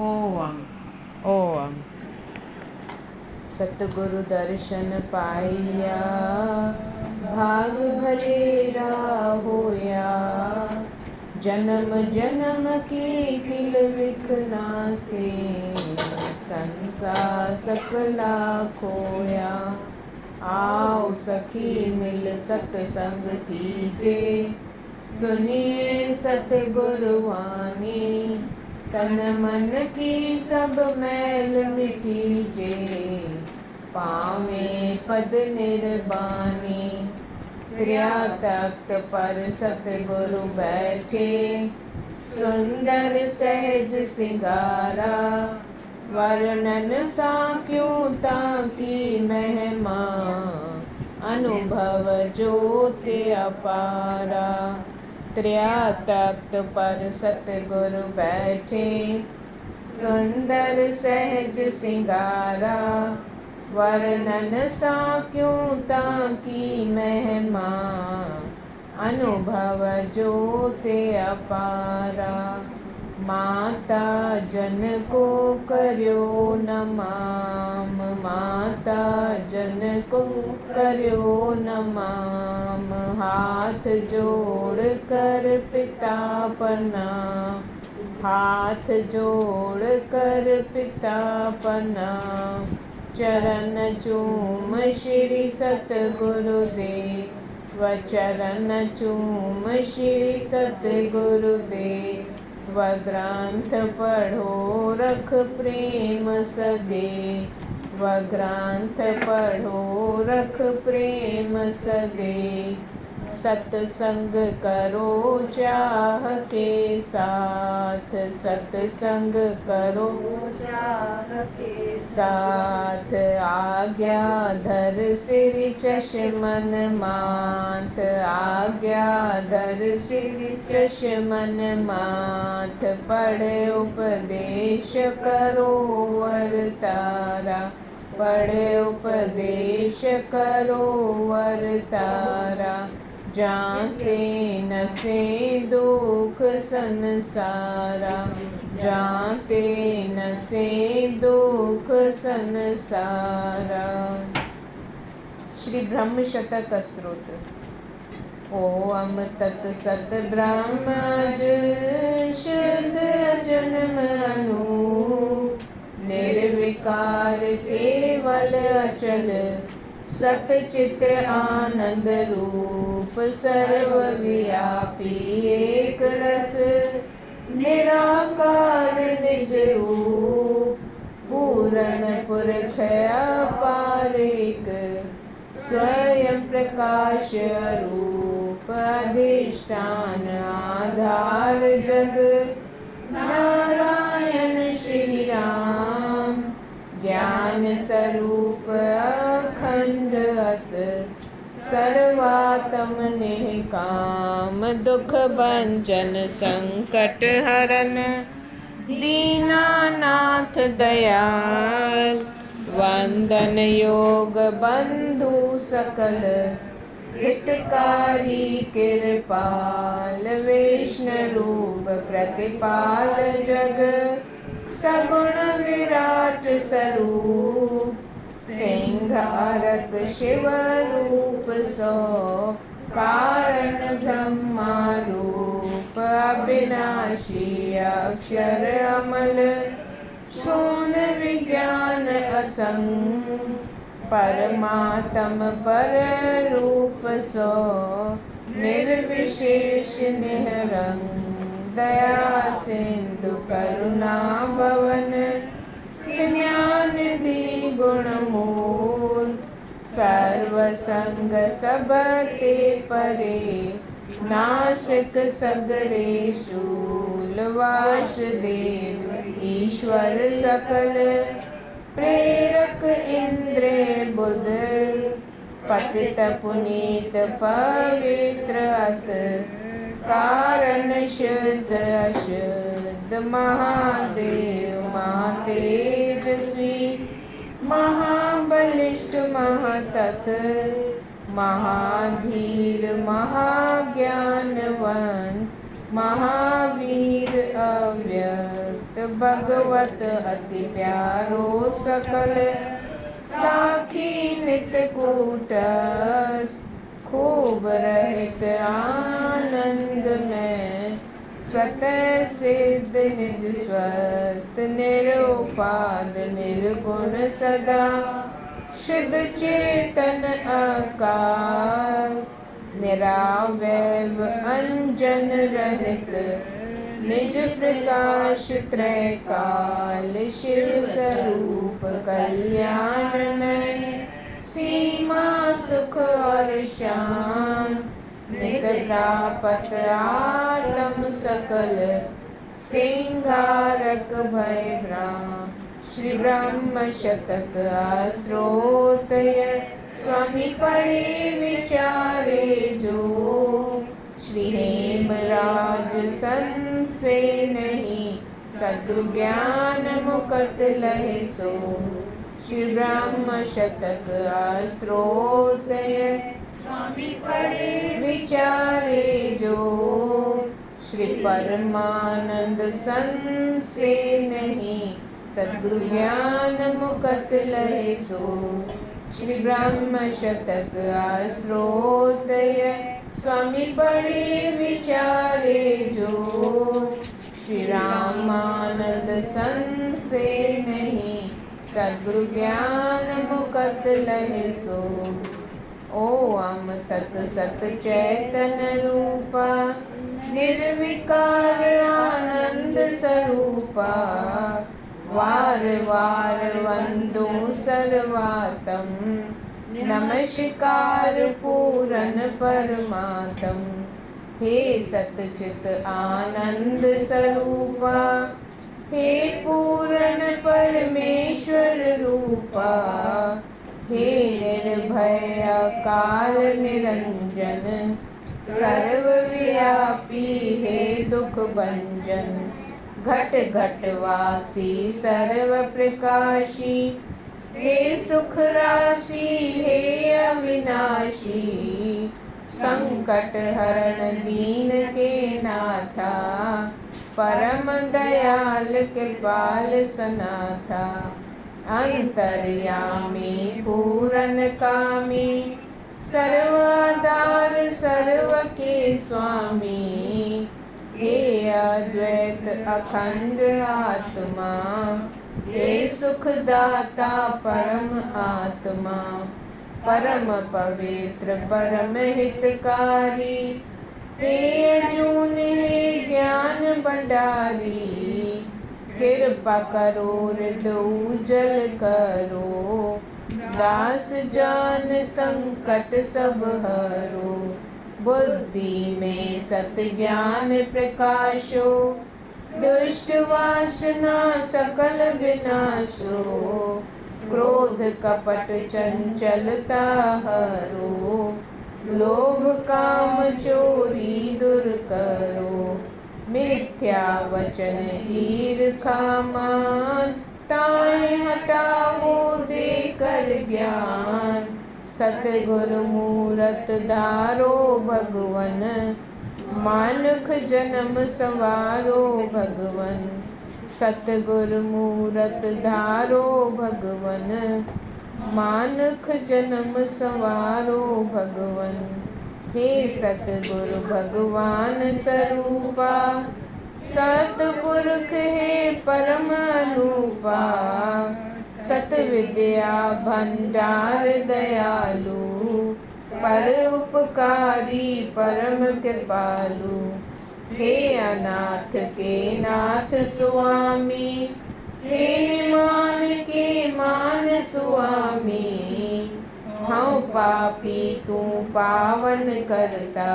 ओम ओम। सतगुरु दर्शन पाइया, भाग भलेरा होया। जन्म जन्म की किल विखना से, संसार सकला खोया। आओ सखी मिल सत्संग कीजे, सुनिए सतगुरु वाणी। तन मन की सब मैल मिटीजे, पावे पद निर्बानी। त्रिया तख्त पर सतगुरु बैठे, सुंदर सहज सिंगारा। वर्णन सा क्यों ताकी महिमा, अनुभव ज्योति अपारा। त्रिया तख्त पर सतगुरु बैठे, सुंदर सहज सिंगारा। वर्णन सा क्यों ताकी महिमा, अनुभव ज्योति अपारा। माता जन को कर्यो नमाम, माता जन को कर्यो नमाम। हाथ जोड़ कर पिता प्रणाम, हाथ जोड़ कर पिता प्रणाम। चरण चूम श्री सतगुरु देव, चरण चूम श्री सतगुरु देव। ग्रंथ पढ़ो रख प्रेम सदैव, ग्रंथ पढ़ो रख प्रेम सदैव। सत्संग करो चाह के साथ, सत्संग करो चाह के साथ। आज्ञा धर सिर चश्मन माथ, आज्ञा धर सिर चश्मन माथ। पढ़ उपदेश करो वरतारा, पढ़ उपदेश करो वरतारा। जानते न से दुख संसारा, जानते न से दुख संसारा। श्री ब्रह्म शतक स्तोत्र। ओम तत्सत ब्रह्मज शुद्ध जन्म अनु, निर्विकार केवल अचल सतचित आनंद रूप। सर्वव्यापी एक रस निराकार निज रूप। पूर्ण पुरख अपार एक, स्वयं प्रकाश रूप। अधिष्ठान आधार जग नारायण श्री राम। ज्ञान स्वरूप अखंड अत, सर्वात्म निष्काम। दुख भंजन संकट हरन, दीनानाथ दयाल। वंदन योग बंधु सकल, हितकारी कृपाल। वैष्णव रूप प्रतिपाल जग, सगुण विराट स्वरूप। सिंहारक शिव रूप सो, कारण ब्रह्मा रूप। अविनाशी अक्षर अमल, शून्य विज्ञान असंग। परमात्म पर रूप सो, निर्विशेष निरंग। दया सिंधु करुणा भवन, ज्ञान दी गुण मूल। सर्व संग सबते परे, नाशक सगरे शूल। वासुदेव ईश्वर सकल, प्रेरक इंद्र बुध। पतित पुनीत पवित्र अत, कारण शुद्ध अशुद्ध। महादेव महातेजस्वी, महाबलिष्ठ महातथ। महाधीर महाज्ञानवंत, महावीर अव्यक्त। भगवत अति प्यारो सकल साखी नित कूटस खूब रहित आनंद में स्वतः सिद्ध निज स्वस्थ निरुपाद निर्गुण सदा शुद्ध चेतन आकार निरावैव अंजन रहित निज प्रकाश त्रैकाल शिव स्वरूप कल्याण में सीमा सुख और शान नित प्रापत आत्म सकल सिंगारक भय भ्राम श्री ब्रह्म शतक स्त्रोतय स्वामी पढ़े विचारे जो श्री हेमराज संसे नहीं सद्गुरु ज्ञान मुकत लहे सो श्री ब्रह्म शतक स्त्रोतय स्वामी पढ़े विचारे जो श्री परमानंद संसे नहीं सद्गुरु ज्ञान मुकत लहे सो श्री ब्रह्म शतक स्त्रोतय स्वामी पढ़े विचारे जो श्री रामानंद संसे नहीं सद्गुरु ज्ञान मुकत लहे सो ओम तत् सत चैतन रूपा निर्विकार आनंद स्वरूपा वार वार वंदो सर्वातम नमस्कार पूरन परमात्म हे सतचित आनंद स्वरूपा हे पूरन परमेश्वर रूपा हे निर्भय काल निरंजन सर्वव्यापी हे दुख भंजन घट घट वासी सर्व प्रकाशी हे सुख राशि हे अविनाशी संकट हरण दीन के नाथा परम दयाल कृपाल सनाथा अंतर्यामी पूरन कामी सर्वाधार सर्व के स्वामी हे अद्वैत अखंड आत्मा हे सुखदाता परम आत्मा परम पवित्र परम हितकारी हे अर्जुन हे ज्ञान भंडारी कृपा करो हृदय उजल करो दास जान संकट सब हरो बुद्धि में सत ज्ञान प्रकाशो दुष्ट वासना सकल विनाशो क्रोध कपट चंचलता हरो लोभ काम चोरी दूर करो मिथ्या वचन ईर्खा मान ताहि हटाओ देकर ज्ञान सतगुरु मूरत धारो भगवन मानुख जन्म सवारो भगवन सतगुरु मूरत धारो भगवन मानुख जन्म सवारो भगवन हे सतगुरु भगवान स्वरूपा सतपुरुष हे परम अनुपा सत विद्या भंडार दयालु पर उपकारी परम कृपालु हे अनाथ के नाथ स्वामी हे मान के मान स्वामी हाँ पापी तू पावन करता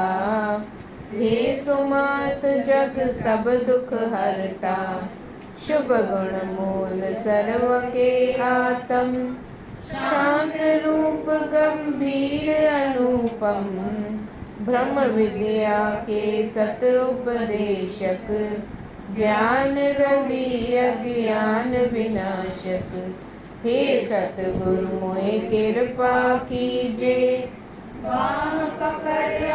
हे सुमत जग सब दुख हरता शुभ गुण मूल सर्व के आत्म शांत रूप गंभीर अनुपम ब्रह्म विद्या के सत उपदेशक ज्ञान रवि अज्ञान विनाशक हे सतगुरु मोहि कृपा कीजे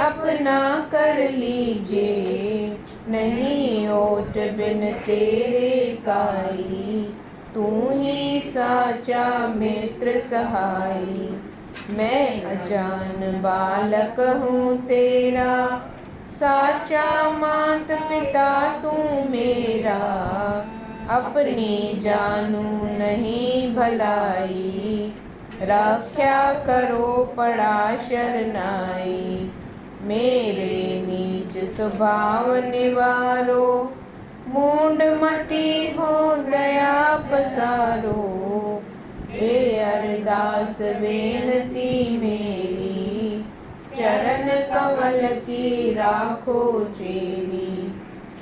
अपना कर लीजिए नहीं ओट बिन तेरे काई, तू ही साचा मित्र सहाई। मैं अजान बालक हूँ तेरा, साचा मात पिता तू मेरा। अपनी जानू नहीं भलाई, रक्षा करो पड़ा शरनाई। मेरे नीच स्वभाव निवारो, मूंड मती हो दया पसारो। हे अरदास बेनती मेरी, चरण कमल की राखो चेरी।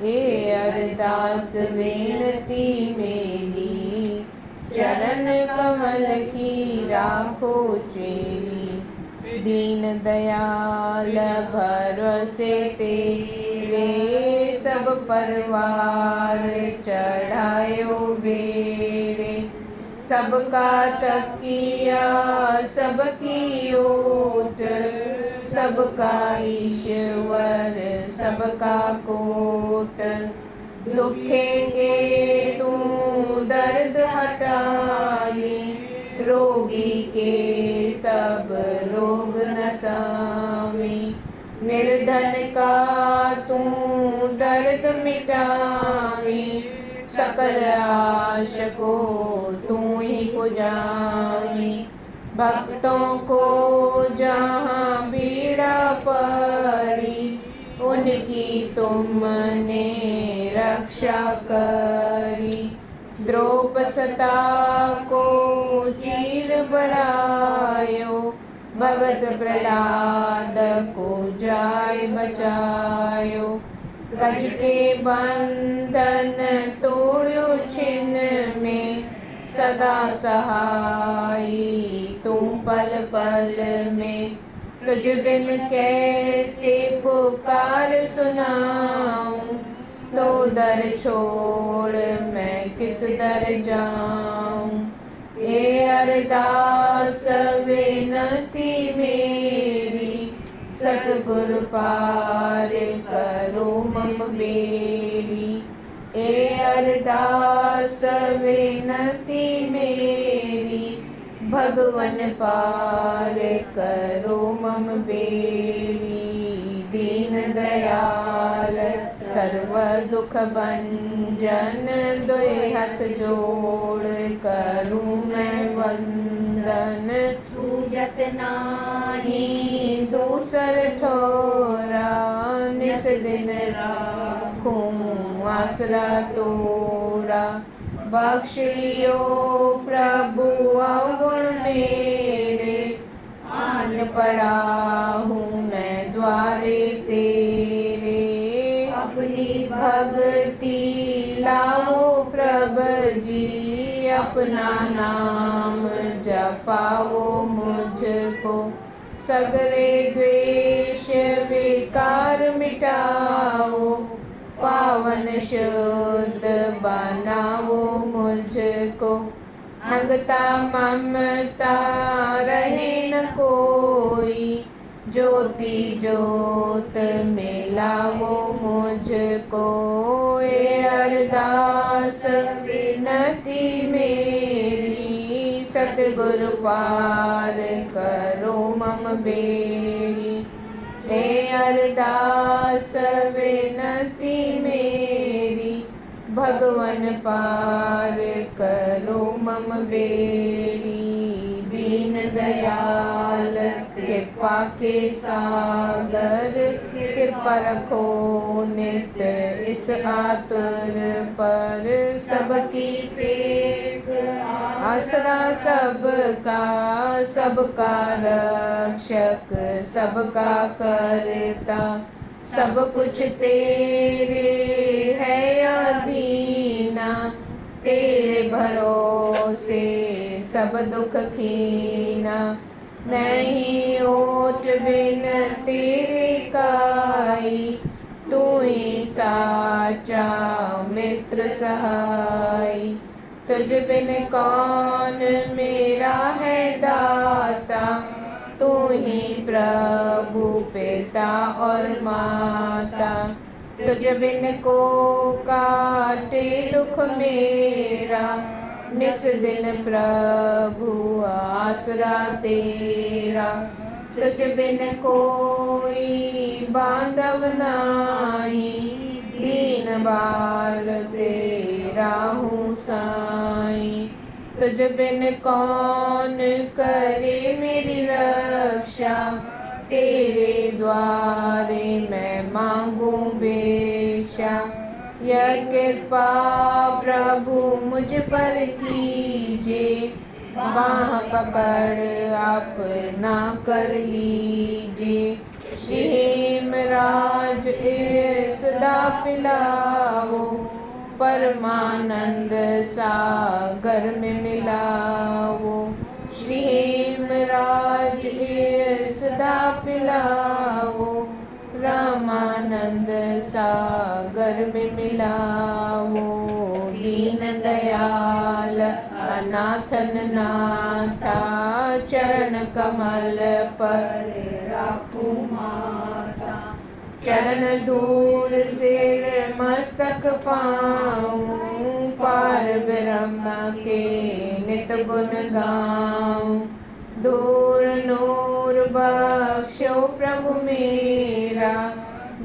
हे अरदास बेनती मेरी, चरण कमल की राखो चेरी। दीन दयाल भरोसे तेरे, सब परवार चढ़ायो बेड़े। सबका तकिया सबकी ओट, सबका ईश्वर सबका कोट। दुखे के तू दर्द हटाई, रोगी के सब रोग नसावी। निर्धन का तू दर्द मिटावी, सकल आश को तू ही पुजावी। भक्तों को जहाँ पीड़ा पड़ी, उनकी तुमने रक्षा करी। द्रौपसता को चीर बढ़ायो, भगत प्रहलाद को जाय बचायो। गज के बंधन तोड़ो छिन्न में, सदा सहाई तू पल पल में। तुझ बिन कैसे पुकार सुनाऊं, तो दर छोड़ मैं किस दर जाऊं। ये अरदास विनती मेरी, सतगुरु पार करो मम बेड़ी। ए अरदास विनती मेरी, भगवन पार करो मम बेड़ी। दीन दयाल सर्व दुख भंजन, दुई हाथ जोड़ करूँ मैं वंदन। सूजत नाही दूसर ठोरा, निस दिन राखूं आसरा तोरा। बख्श लियो प्रभु अवगुण मेरे, आन पड़ा हूँ मैं द्वारे तेरे। अपनी भक्ति लाओ प्रभ जी, अपना नाम जपाओ मुझको। सगरे द्वेष विकार मिटाओ, पावन शुद्ध बनाओ मुझको। अंगता ममता रहे न कोई, ज्योति ज्योत मिलाओ मुझको। ये अरदास विनती मेरी, सतगुरु पार करो मम बेड़ी। हे अरदास विनती मेरी, भगवन पार करो मम बेड़ी। दीन दयाल कृपा के सागर, कृपा रखो नित इस आतुर पर। सबकी टेक आसरा सबका, सबका रक्षक सबका करता। सब कुछ तेरे है अधीना, तेरे भरोसे सब दुख कीना। नहीं ओट बिन तेरे काई, तू ही साचा मित्र सहाई। तुझ बिन कौन मेरा है दाता, तू ही प्रभु पिता और माता। तुझ बिन को काटे दुख मेरा, निस दिन प्रभु आसरा तेरा। तुझ बिन कोई बांधव नाही, दीन बाल तेरा हूँ साईं। तुझ बिन कौन करे मेरी रक्षा, तेरे द्वारे मैं मांगू भिक्षा। यह कृपा प्रभु मुझ पर कीजिए, बाँह पकड़ अपना कर लीजिए। श्री हेमराज सदा पिलाओ, परमानंद सागर में मिलाओ। श्री हेमराज सदा पिलाओ, रामानंद सागर में मिलाओ। दीन दयाल अनाथन नाथा, चरण कमल पर राखू माता। चरण धूल सिर मस्तक पाऊं, पार ब्रह्म के नित गुण गाऊं। दूर नूर बख्शो प्रभु मेरा,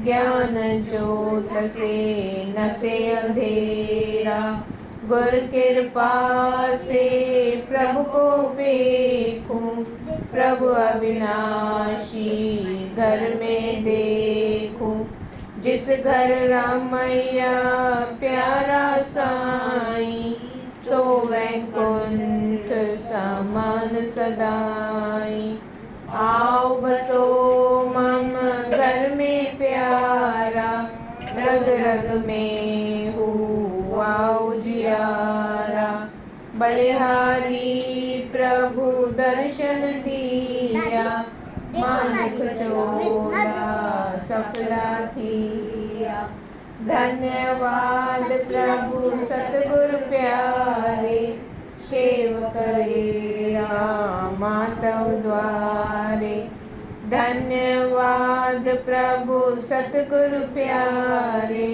ज्ञान ज्योत से नसे अंधेरा। गुर कृपा से प्रभु को देखूं, प्रभु अविनाशी घर में देखूं। जिस घर रामैया प्यारा साईं, सो वैकुंठ समान सदाई। आओ बसो मम घर में प्यारा, रग रग में हुआ उजियारा। बलिहारी प्रभु दर्शन दिया, मालिक चोला सफला थिया। धन्यवाद प्रभु सतगुरु प्यारे, सेव करे मातव द्वारे। धन्यवाद प्रभु सतगुरु प्यारे,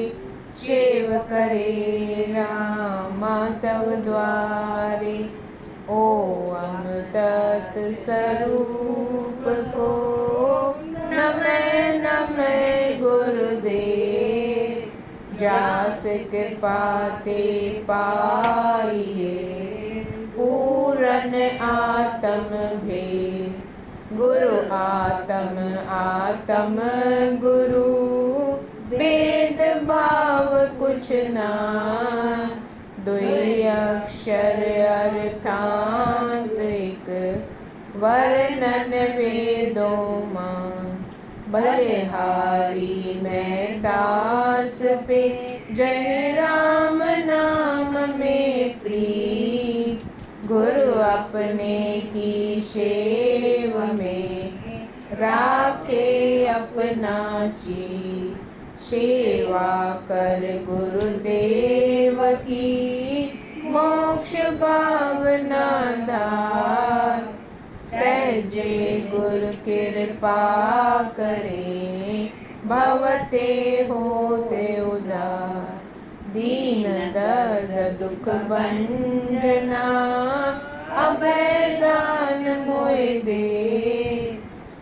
सेव करे मातव द्वारे। ओम तत् स्वरूप को नमः नमः गुरुदेव, जास कृपा ते पाइए पूरन आत्म भेद। गुरु आत्म आत्म गुरु, भेद भाव कुछ ना। दुई अक्षर अर्थांत एक, वर्णन वेदों मान। बलिहारी मैं दास पे, जय राम नाम में प्रीत। गुरु अपने की सेव में, राखे अपना चित। सेवा कर गुरुदेव की, मोक्ष भावना धार। सहजे गुरु कृपा करे, भवते होते उदार। दीन दर्द दुख भंजना, अभय दान मोय दे।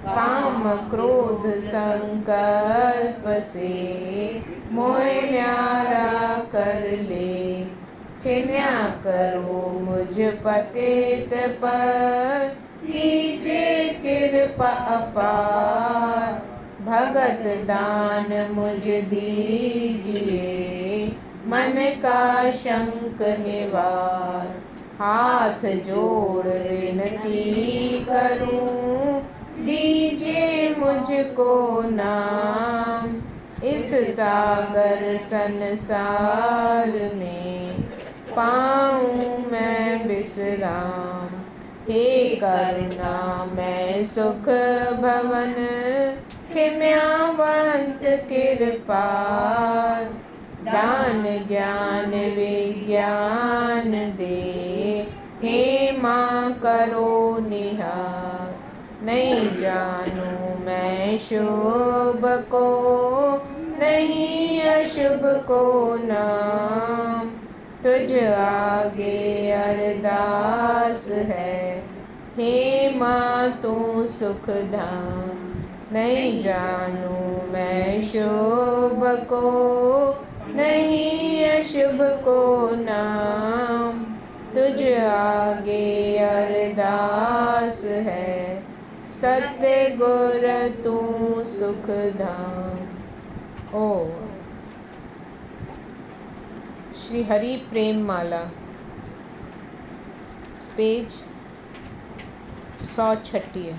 काम क्रोध संकल्प से, मोय न्यारा कर ले। क्षमा करो मुझ पतित पर, कीजिए कृपा अपार। भगत दान मुझ दीजिए, मन का शंक निवार। हाथ जोड़ विनती करूं, दीजिए मुझको नाम। इस सागर संसार में, पाऊं मैं विश्राम। हे करुणा मैं सुख भवन, क्षमावंत कृपाल। दान ज्ञान विज्ञान दे, हे माँ करो निहार। नहीं जानूं मैं शुभ को, नहीं अशुभ को नाम, तुझ आगे अरदास है। हे माँ तू सुख धाम, नहीं जानू मैं शुभ को, नहीं अशुभ को नाम, तुझ आगे अरदास है। सत्य गुर तू सुख धाम। ओ श्री हरि प्रेम माला, पेज 136।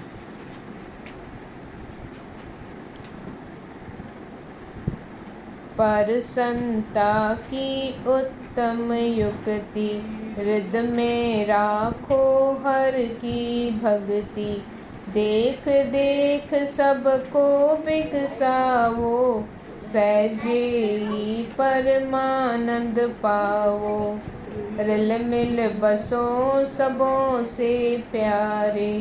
पर संता की उत्तम युक्ति, हृद में राखो हर की भक्ति। देख देख सबको बिकसावो, सहजे ही परमानंद पावो। रिल मिल बसो सबों से प्यारे,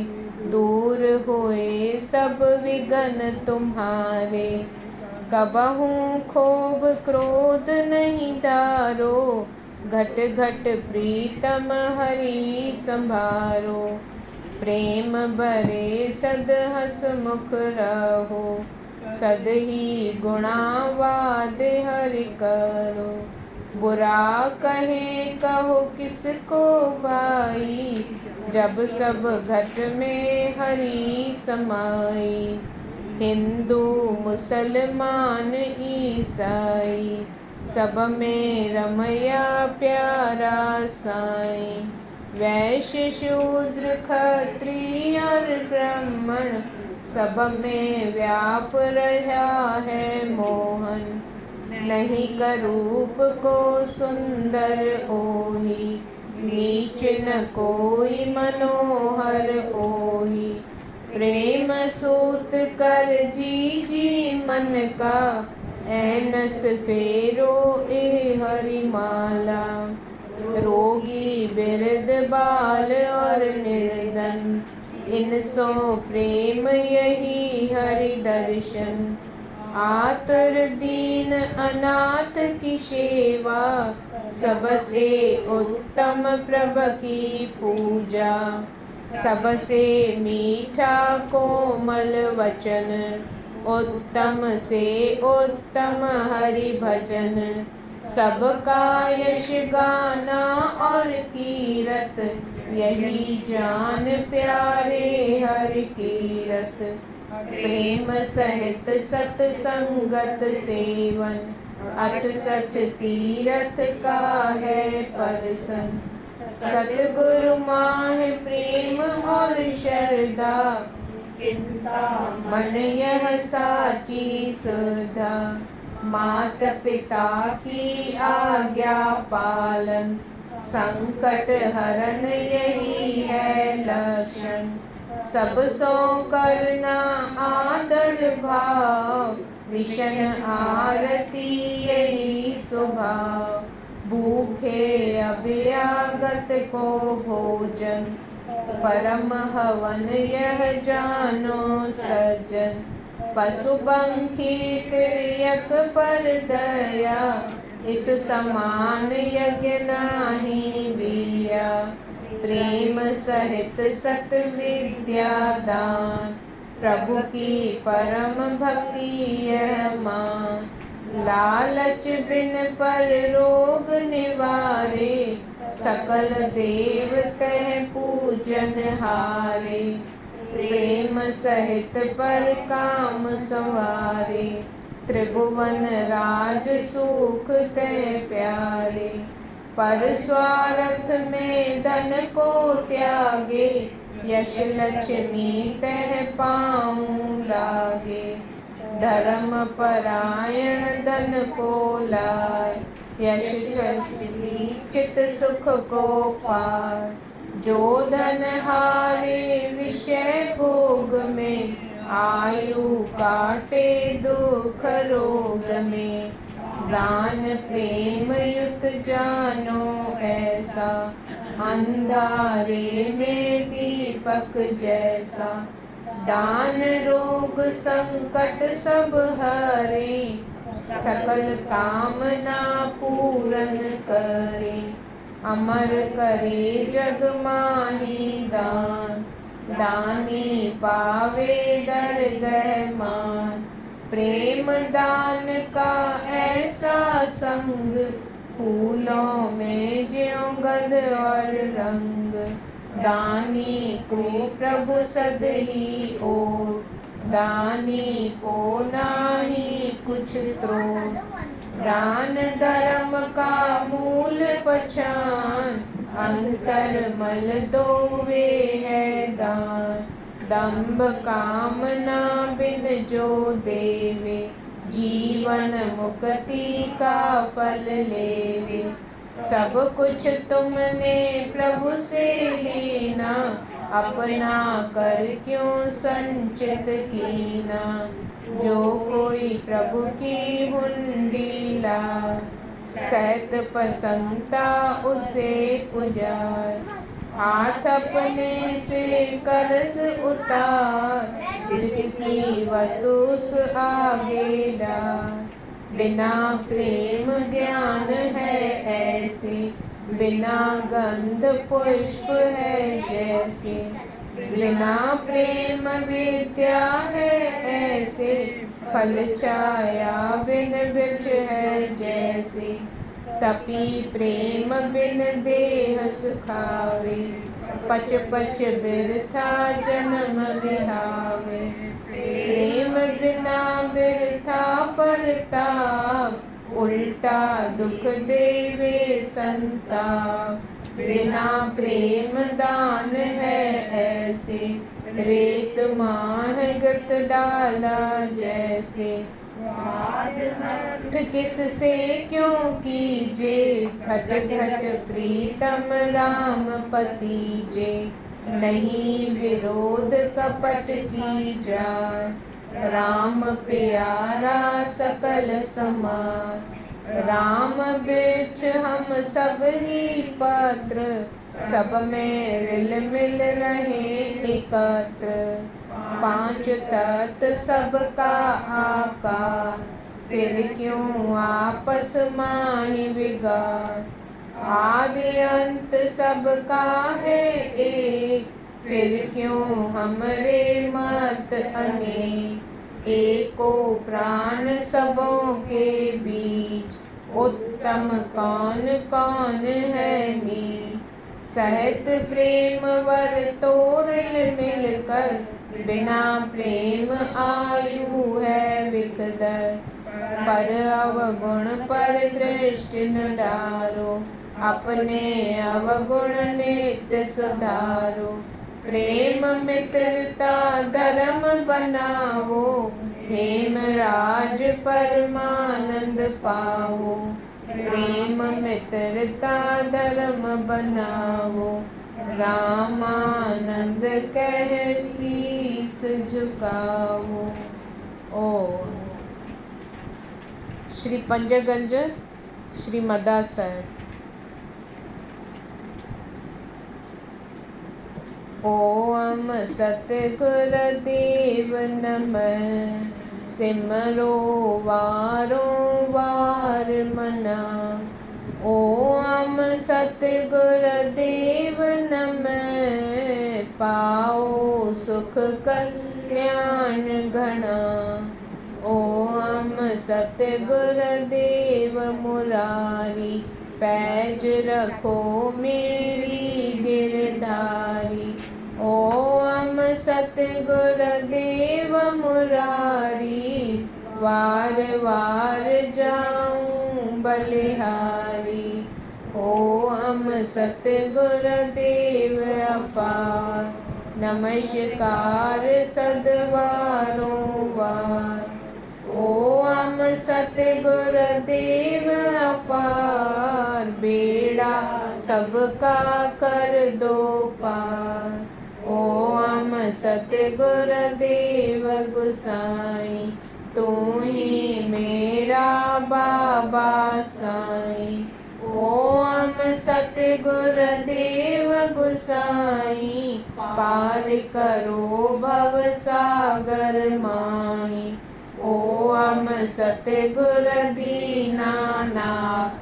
दूर हुए सब विघ्न तुम्हारे। कबहू खोभ क्रोध नहीं धारो, घट घट प्रीतम हरि संभारो। प्रेम भरे सद हसमुख रहो, सद ही गुणावाद हरि करो। बुरा कहे कहो किसको भाई, जब सब घट में हरि समाई। हिंदू मुसलमान ईसाई, सब में रमया प्यारा साईं। वैश्य शूद्र क्षत्रिय और ब्राह्मण, सब में व्याप रहा है मोहन। नहीं कर रूप को सुंदर ओही, नीच न कोई मनोहर ओही। प्रेम सूत कर जी जी मन का, ऐनस फेरो एह हरि माला। रोगी बिरद बाल और निर्धन, इनसो प्रेम यही हरि दर्शन। आतुर दीन अनाथ की सेवा, सबसे उत्तम प्रभु की पूजा। सबसे मीठा कोमल वचन, उत्तम से उत्तम हरि भजन। सबका यश गाना और कीरत, यही जान प्यारे हरि कीरत। प्रेम सहित सतसंगत सेवन, 68 तीरथ का है परसन। सतगुरु माह प्रेम और श्रद्धा, चिंता मन यह साची सुधा। मात पिता की आज्ञा पालन, संकट हरन यही है लक्षण। सब सो करना आदर भाव, विषण आरती यही स्वभाव। भूखे अभ्यागत को भोजन, परम हवन यह जानो सज्जन। पशु पंखी तिर्यक पर दया, इस समान यज्ञ नाही बिया। प्रेम सहित सत विद्या दान, प्रभु की परम भक्ति यह मान। लालच बिन पर रोग निवारे, सकल देव कह पूजन हारे। प्रेम सहित पर काम संवारे, त्रिभुवन राज सुख तह प्यारे। पर स्वार्थ में धन को त्यागे, यश लक्ष्मी तह पाऊं लागे। धर्म परायण धन को लाए, यश चित सुख को पाए। जो धन हारे विषय भोग में, आयु काटे दुख रोग में। दान प्रेम युत जानो ऐसा, अंधारे में दीपक जैसा। दान रोग संकट सब हरे, सकल कामना पूरन करे। अमर करे जग माही दान, दानी पावे दरगह मान। प्रेम दान का ऐसा संग, फूलों में ज्यों गंध और रंग। दानी को प्रभु सद ही ओर, दानी को नाही कुछ त्रोड़। दान धर्म का मूल पहचान, अंतर मल दोवे है दान। दंभ कामना बिन जो देवे, जीवन मुक्ति का फल लेवे। सब कुछ तुमने प्रभु से लेना, अपना कर क्यों संचित कीना। जो कोई प्रभु की हुंडी ला, सहत प्रसन्नता उसे पुजार। हाथ अपने से कर्ज उतार, जिसकी वस्तु उस आगे डार। बिना प्रेम ज्ञान है ऐसे, बिना गंध पुष्प है जैसे। बिना प्रेम विद्या है ऐसे, फल छाया बिन वृक्ष है जैसे। तपी प्रेम बिन देह सुखावे, पच पच बिरथा जन्म विहावे। प्रेम बिना बिरथा परताप, उल्टा दुख देवे संताप। बिना प्रेम दान है ऐसे, रेत माह गत डाला जैसे। किससे क्यों कीजे, घट घट प्रीतम राम पतीजे। नहीं विरोध कपट की जाय, राम प्यारा सकल समार। राम वृक्ष हम सब ही पत्र, सब में रिल मिल रहे एकत्र। पांच तत्व सबका आकार, फिर क्यों आपस माही विगार। आदि अंत सबका है एक, फिर क्यों हमरे मत अनेक। एको प्राण सबों के बीच, उत्तम कौन कौन है नीच। सहत प्रेम वर तोरिल मिलकर, बिना प्रेम आयु है विकदर। पर अवगुण पर दृष्टि न डारो, अपने अवगुण नित्य सुधारो। प्रेम मित्रता धर्म बनावो, हेमराज परमानंद पावो। प्रेम मित्रता धर्म बनावो, रामानंद कह शीस झुकावो। ओम श्री पंजगंज श्री मदा साहब। ओम सतगुर देव नमः, सिमरो वारो वार मना। ओम सतगुर देव नमः, पाओ सुख कल्याण घना। ओम सतगुर देव मुरारी, पैज रखो मेरी गिरधारी। ओम सतगुर देव मुरारी, वार वार जाऊं बलिहारी। ओम सतगुर देव अपार, नमस्कार सद्वारों वार। ओम सतगुर देव अपार, बेड़ा सबका कर दो पार। ओम सतगुर देव गुसाई, तू ही मेरा बाबा साईं। ओम सतगुर देव गुसाई, पार करो भव सागर माही। ओम ओम सतगुर दीनानाथ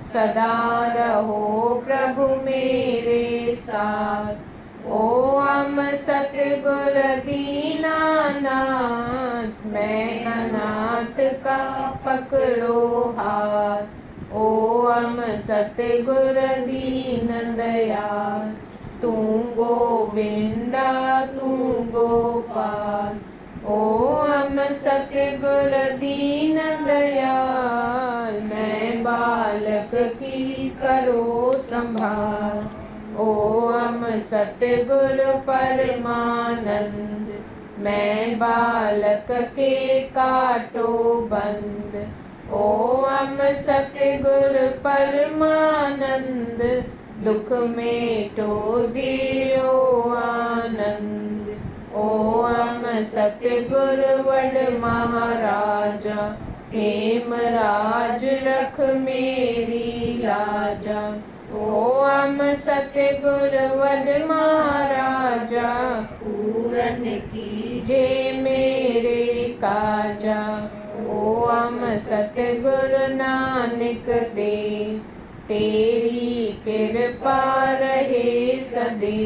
सदा रहो प्रभु मेरे साथ। ओम सतगुर दीनानाथ मैं अनाथ का पकड़ो हाथ। ओम सतगुर दीन दयाल तू गोविंदा तू गोपाल। ओम सतगुर दीन दयाल मैं बालक की करो संभाल। ओम सतगुर परमानंद मैं बालक के काटो बंद। ओम सतगुर परमानंद दुख मेटो दियो आनंद। ओम सतगुर वड महाराजा हेमराज रख मेरी लाजा। ओम सतगुर वड महाराजा पूरन कीजे मेरे काजा। ओम सतगुर नानक दे तेरी कृपा रहे सदे।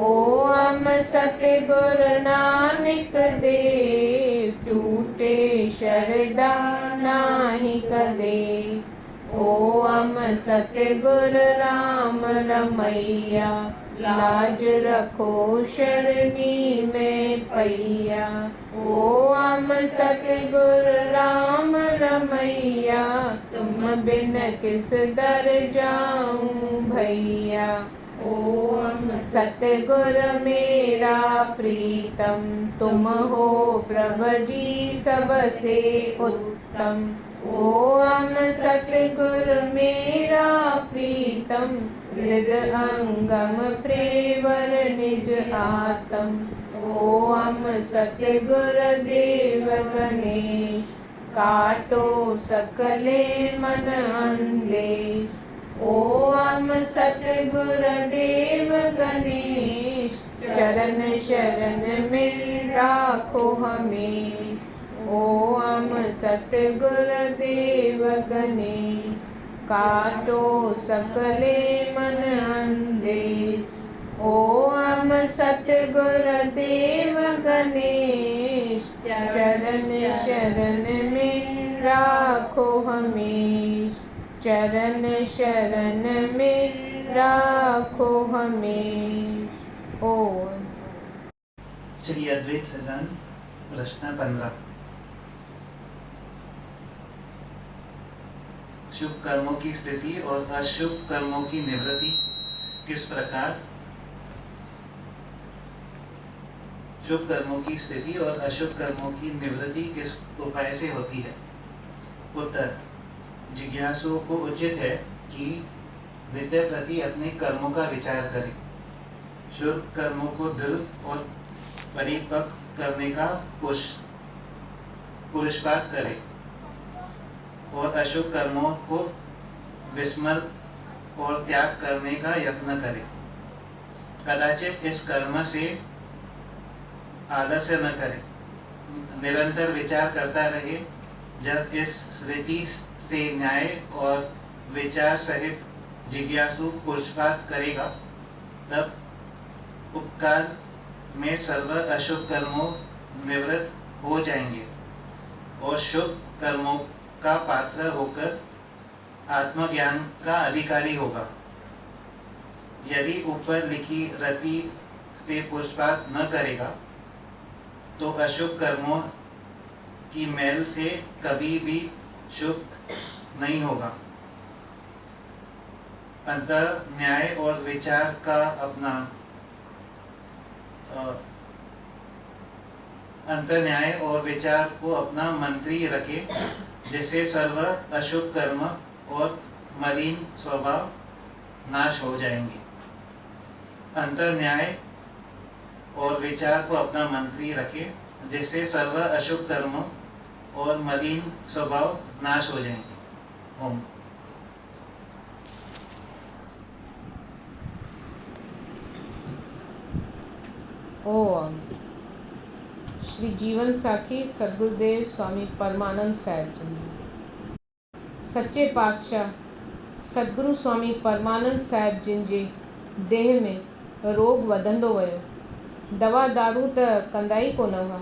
ओम सतगुर नानक देव टूटे शरदा नाही कदे। ओम सतगुर राम रमैया लाज रखो शरणी में पैया। ओम सतगुर राम रमैया तुम बिन किस दर जाऊं भैया। ओम सतगुर मेरा प्रीतम तुम हो प्रभु जी सबसे उत्तम। ओम सतगुर मेरा प्रीतम हृद अंगम प्रेवर निज आतम। ओम सतगुर देव गणेश काटो सकले मन अंदेश। ओम सतगुर देव गणेश चरण शरण में राखो हमें। ओम सतगुर देव गणेश काटो सकले मन अंदेश। ओम सतगुर देव गणेश चरण शरण में राखो हमें। चरण शरण में राखो हमें। ओम श्री अद्वैत सदन प्रश्न 15। शुभ कर्मों की स्थिति और अशुभ कर्मों की निवृत्ति किस प्रकार। शुभ कर्मों की स्थिति और अशुभ कर्मों की निवृत्ति किस उपाय से होती है। उत्तर जिज्ञासु को उचित है कि विद्या प्रति अपने कर्मों का विचार करें। शुभ कर्मों को दृढ़ और परिपक्व करने का पुरुषपात करें और अशुभ कर्मों को विस्मरण और त्याग करने का यत्न करें। कदाचित इस कर्म से आलस्य न करें, निरंतर विचार करता रहे। जब इस रीति से न्याय और विचार सहित जिज्ञासु पुरुषपात करेगा तब उपकाल में सर्व अशुभ कर्मों निवृत्त हो जाएंगे और शुभ कर्मों का पात्र होकर आत्मज्ञान का अधिकारी होगा। यदि ऊपर लिखी रति से पुरुषपात न करेगा तो अशुभ कर्मों की मैल से कभी भी शुभ नहीं होगा। अंतर न्याय और विचार का अपना अंतर न्याय और विचार को अपना मंत्री रखे जिससे सर्व अशुभ कर्म और मलिन स्वभाव नाश हो जाएंगे। अंतर न्याय और विचार को अपना मंत्री रखे जिससे सर्व अशुभ कर्म और मलिन स्वभाव नाश हो जाएंगे। ओम। ओम श्री जीवन साखी सतगुरुदेव स्वामी परमानंद साहिब जी। सच्चे पातशाह सतगुरु स्वामी परमानंद साहिब जिन जे देह में रोग वधंदो वियो। दवा दारू त कंदा ई कोन हुआ,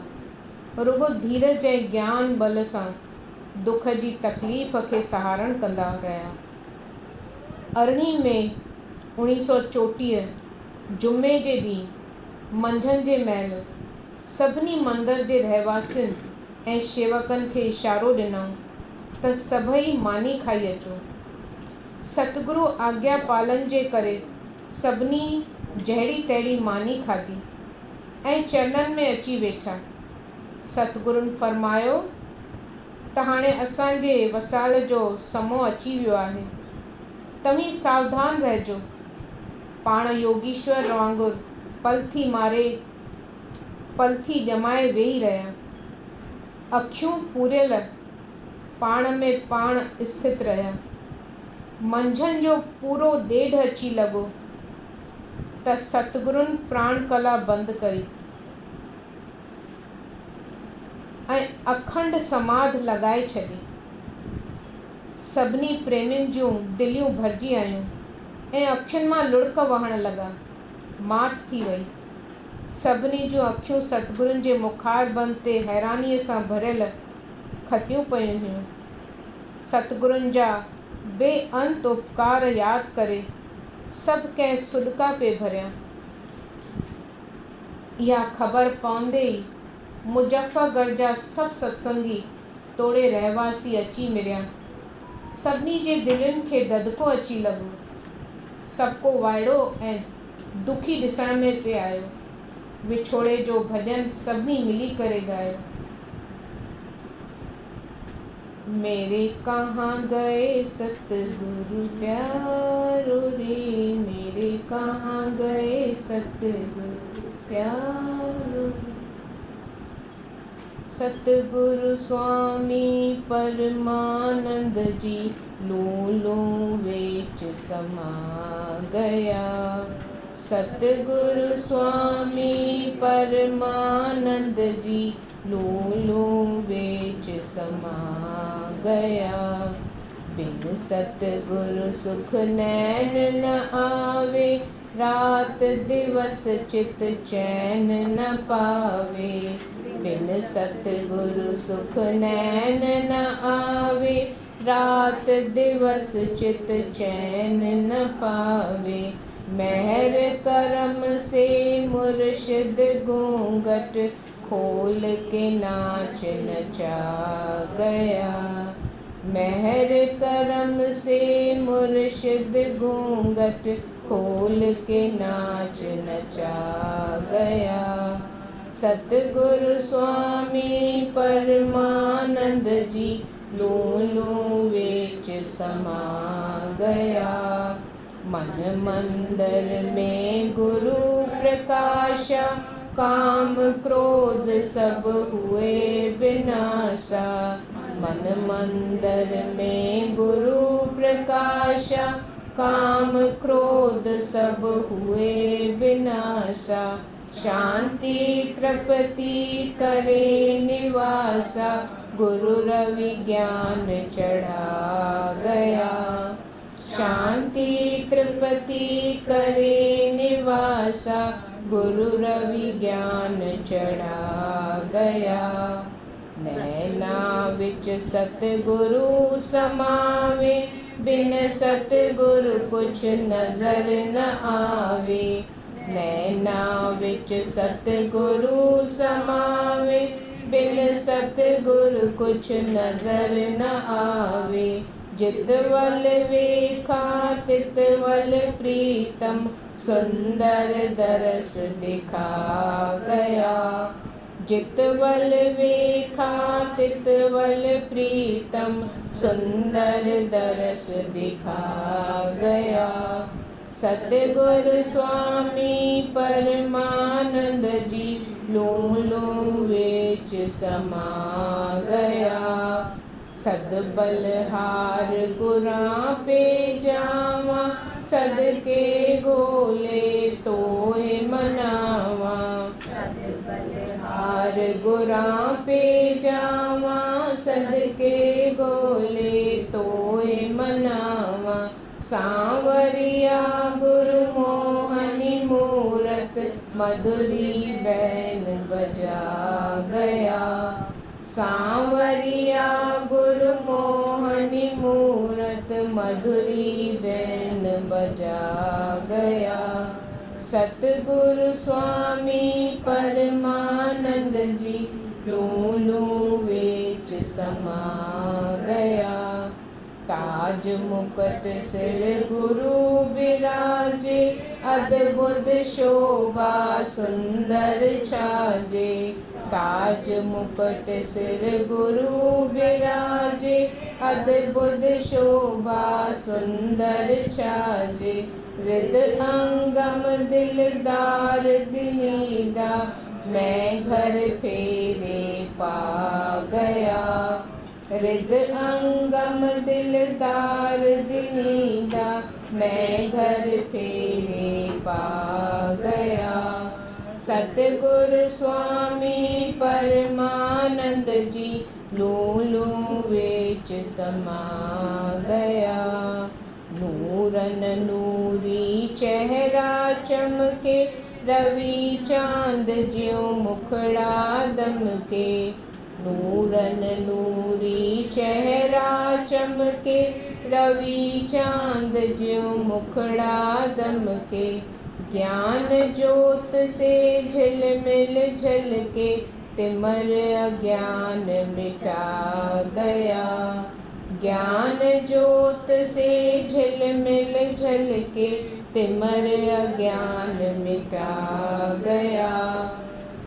रुगो धीरज ऐं ज्ञान बल सां दुख जी तकलीफ़ खे सहारण कंदा रहिया। 18 मई 1934 जुमे जे ॾींहुं मंझंदि जे महिल सभिनी मंदर जे रहवासियुनि ऐं शेवकनि खे इशारो ॾिनऊं त सभई मानी खाई अचो। सतगुरु आज्ञा पालन जे करे सभिनी जहिड़ी तहिड़ी मानी खाधी ऐं चरणनि में अची वेठा। सतगुरुनि फरमायो त हाणे असांजे वसाल जो समो अची वियो आहे, तव्हीं सावधान रहिजो। पाण योगीश्वर वांगुरु पलथी मारे पलथी ॼमाए वेही रहिया, अखियूं पूरियल पाण में पाण स्थित रहिया। मंझंदि जो पूरो ॾेढ अची लॻो त सतगुरुनि प्राण कला बंदि कई ऐं अखंड समाध लॻाए छॾी। सभिनी प्रेमियुनि जूं दिलियूं भरिजी आयूं ऐं अखियुनि मां लुड़क वहण लॻा। माठ थी वई। सभिनी जूं अखियूं सतगुरुनि जे मुखारबंद ते हैरानीअ सां भरियल खतियूं पयूं हुयूं। सतगुरुनि जा बेअंत उपकार यादि करे सभु कंहिं सुॾका पे भरिया। इहा ख़बर पवंदे ई मुज़फ़्फ़रगढ़ जा सभु सत्संगी तोड़े रहवासी अची मिलिया। सभिनी जे दिलयुनि खे ददिको अची लॻो। सभु को वाइड़ो ऐं दुखी ॾिसण में पिए आयो। विछोड़े जो भॼन सभिनी मिली करे ॻायो। मेरे कहाँ गए सतगुरु प्यारो रे, मेरे कहाँ गए सतगुरु प्यारो। सतगुरु स्वामी परमानंद जी लूलों वेच समा गया। सतगुरु स्वामी परमानंद जी लूलों वेच समा गया। बिन सतगुरु सुख नैन न आवे, रात दिवस चित चैन न पावे। बिन सतगुरु सुख नैन न आवे, रात दिवस चित चैन न पावे। महर करम से मुर्शिद घूंघट खोल के नाच नचा गया। महर करम से मुर्शिद घूंघट खोल के नाच नचा गया। सतगुरु स्वामी परमानंद जी लूलों वेच समा गया। मन मंदिर में गुरु प्रकाशा, काम क्रोध सब हुए विनाशा। मन मंदिर में गुरु प्रकाशा, काम क्रोध सब हुए विनाशा। शांति तृप्ति करे निवासा, गुरु रवि ज्ञान चढ़ा गया। शांति तृप्ति करे निवासा, गुरु रवि ज्ञान चढ़ा गया। नैना विच सतगुरु समावे, बिन सतगुरु कुछ नजर न आवे। नैना विच सतगुरु समावे, बिन सतगुरु कुछ नजर न आवे। जितवल वेखा तितवल प्रीतम, सुंदर दरस दिखा गया। जितवल वेखा तितवल प्रीतम, सुंदर दरस दिखा गया। सतगुरु स्वामी परमानंद जी लूलों वेच समा गया। सद बलहार गुरां पे जावा, सदके गोले तोए मनावा। सद बलहार सतगुरां पे जावा, सदके गोले तोए मनावा। सांवरिया गुरु मोहनी मूरत, मधुरी बैन बजा गया। सांवरिया गुरु मोहनी मूरत, मधुरी बैन बजा गया। सतगुरु स्वामी परमानंद जी, लूं लूं वेच समा गया। ताज मुकुट सिर गुरु बिराजे, अद्भुत शोभा सुंदर छाजे। ताज मुकुट सिर गुरु बिराजे, अद्भुत शोभा सुंदर छाजे। हृद अंगम दिलदार दिनीदा, मैं घर फेरे पा गया। हृद अंगम दिलदार दिनीदा, मैं घर फेरे पा गया। सतगुरु स्वामी परमानंद जी, लूं लूं वेच समा गया। नूरन नूरी चेहरा चमके, रवि चांद ज्यों मुखड़ा दमके। नूरन नूरी चेहरा चमके, रवि चांद ज्यों मुखड़ा दमके। ज्ञान ज्योत से झिलमिल झलके, तिमर अज्ञान मिटा गया। ज्ञान ज्योत से झिलमिल झलके, तिमर अज्ञान मिटा गया।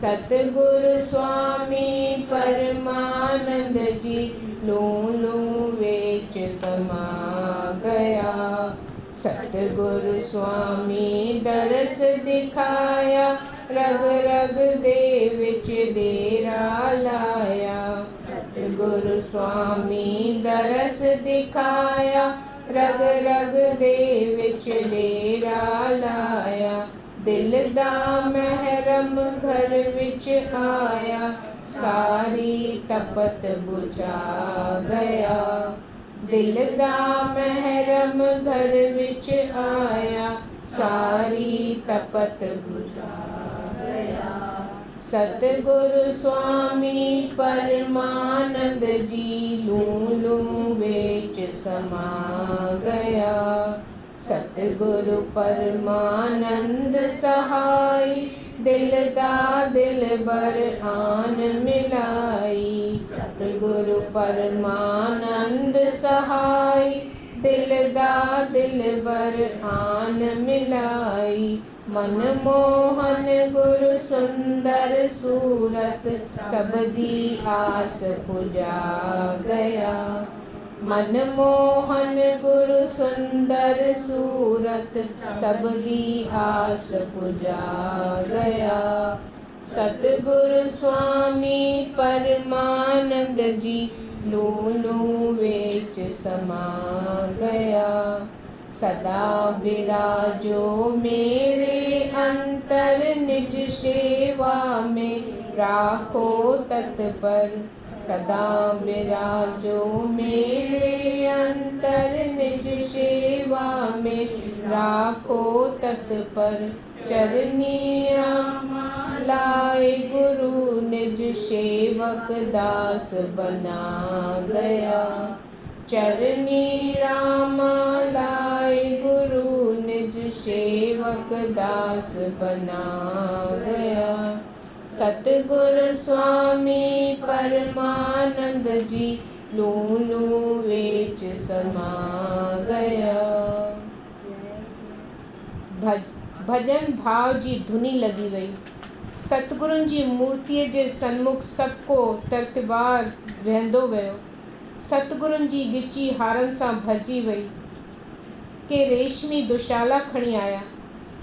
सतगुरु स्वामी परमानंद जी, लूं लूं वेच समा गया। सतगुरु स्वामी दरस दिखाया, रग रग दे विच डेरा लाया। सतगुरु स्वामी दरस दिखाया, रग रग दे विच डेरा लाया। दिल दा महरम घर विच आया, सारी तपत बुझा गया। दिल दा महरम घर विच आया, सारी तपत बुझा गया। सतगुरु स्वामी परमानंद जी, लूं लूं वेच समा गया। सतगुरु परमानंद सहाय, दिल दा दिल बर आन मिलाई। सतगुरु परमानंद सहाय, दिल दा दिल बर आन मिलाई। मन मोहन गुरु सुंदर सूरत, सबदी आस पुजा गया। मन मोहन गुरु सुंदर सूरत, सबदी आस पुजा गया। सतगुरु स्वामी परमानंद जी, लूं लूं वेच समा गया। सदा विराजो मेरे अंतर, निज सेवा में राखो तत्पर। सदा विराजो मेरे अंतर, निज सेवा में राखो तत्पर। चरनी लाए गुरु, निज सेवक दास बना गया। चरनी रामा लाए गुरु, निज सेवक दास बना गया। सतगुरु स्वामी परमानंद जी, लूं लूं वेच समा गया। भजन भाव जी धुनी लगी वई। सतगुरुनि जी मूर्तीअ जे सन्मुख सबको तरतबार वेंदो वियो। सतगुरुनि जी गिची हारनि सां भरिजी वई। के रेशमी दुशाला खणी आया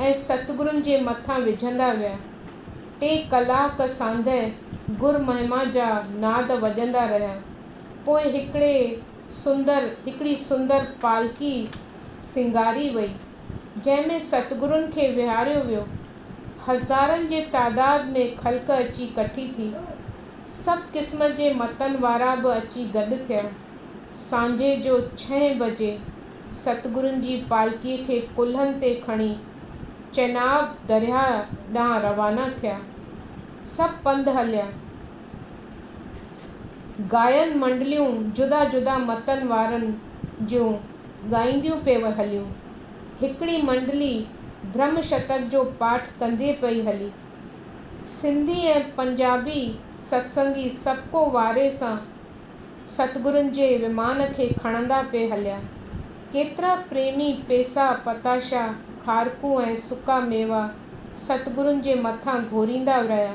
ऐं सतगुरुनि जे मथां विझंदा विया। टे कलाक सांदे गुर महिमा जा नाद वॼंदा रहिया। पोइ हिकिड़ी सुंदर पालकी सिंगारी वई, जंहिंमें सतगुरुनि खे विहारियो वियो। हज़ारनि जे तादाद में ख़ल्क़ अची कठी थी। सभु क़िस्म जे मतनि वारा बि अची गॾु थिया। सांझे जो 6 बजे सतगुरुनि जी पालकीअ खे कुल्हनि ते खणी चेनाब दरिया ॾांहुं रवाना थिया। सभु पंधु हलिया। गायन मंडलियूं जुदा जुदा मतनि वारनि जूं ॻाईंदियूं पिए हलियूं। हिकिड़ी मंडली ब्रह्म शतक जो पाठ कंदे पई हली। सिंधी ऐं पंजाबी सत्संगी सभु को वारे सां सतगुरुनि जे विमान खे खणंदा पिए हलिया। केतिरा प्रेमी पैसा पताशा खारकूं ऐं सुका मेवा सतगुरुनि जे मथां घोरींदा रहिया।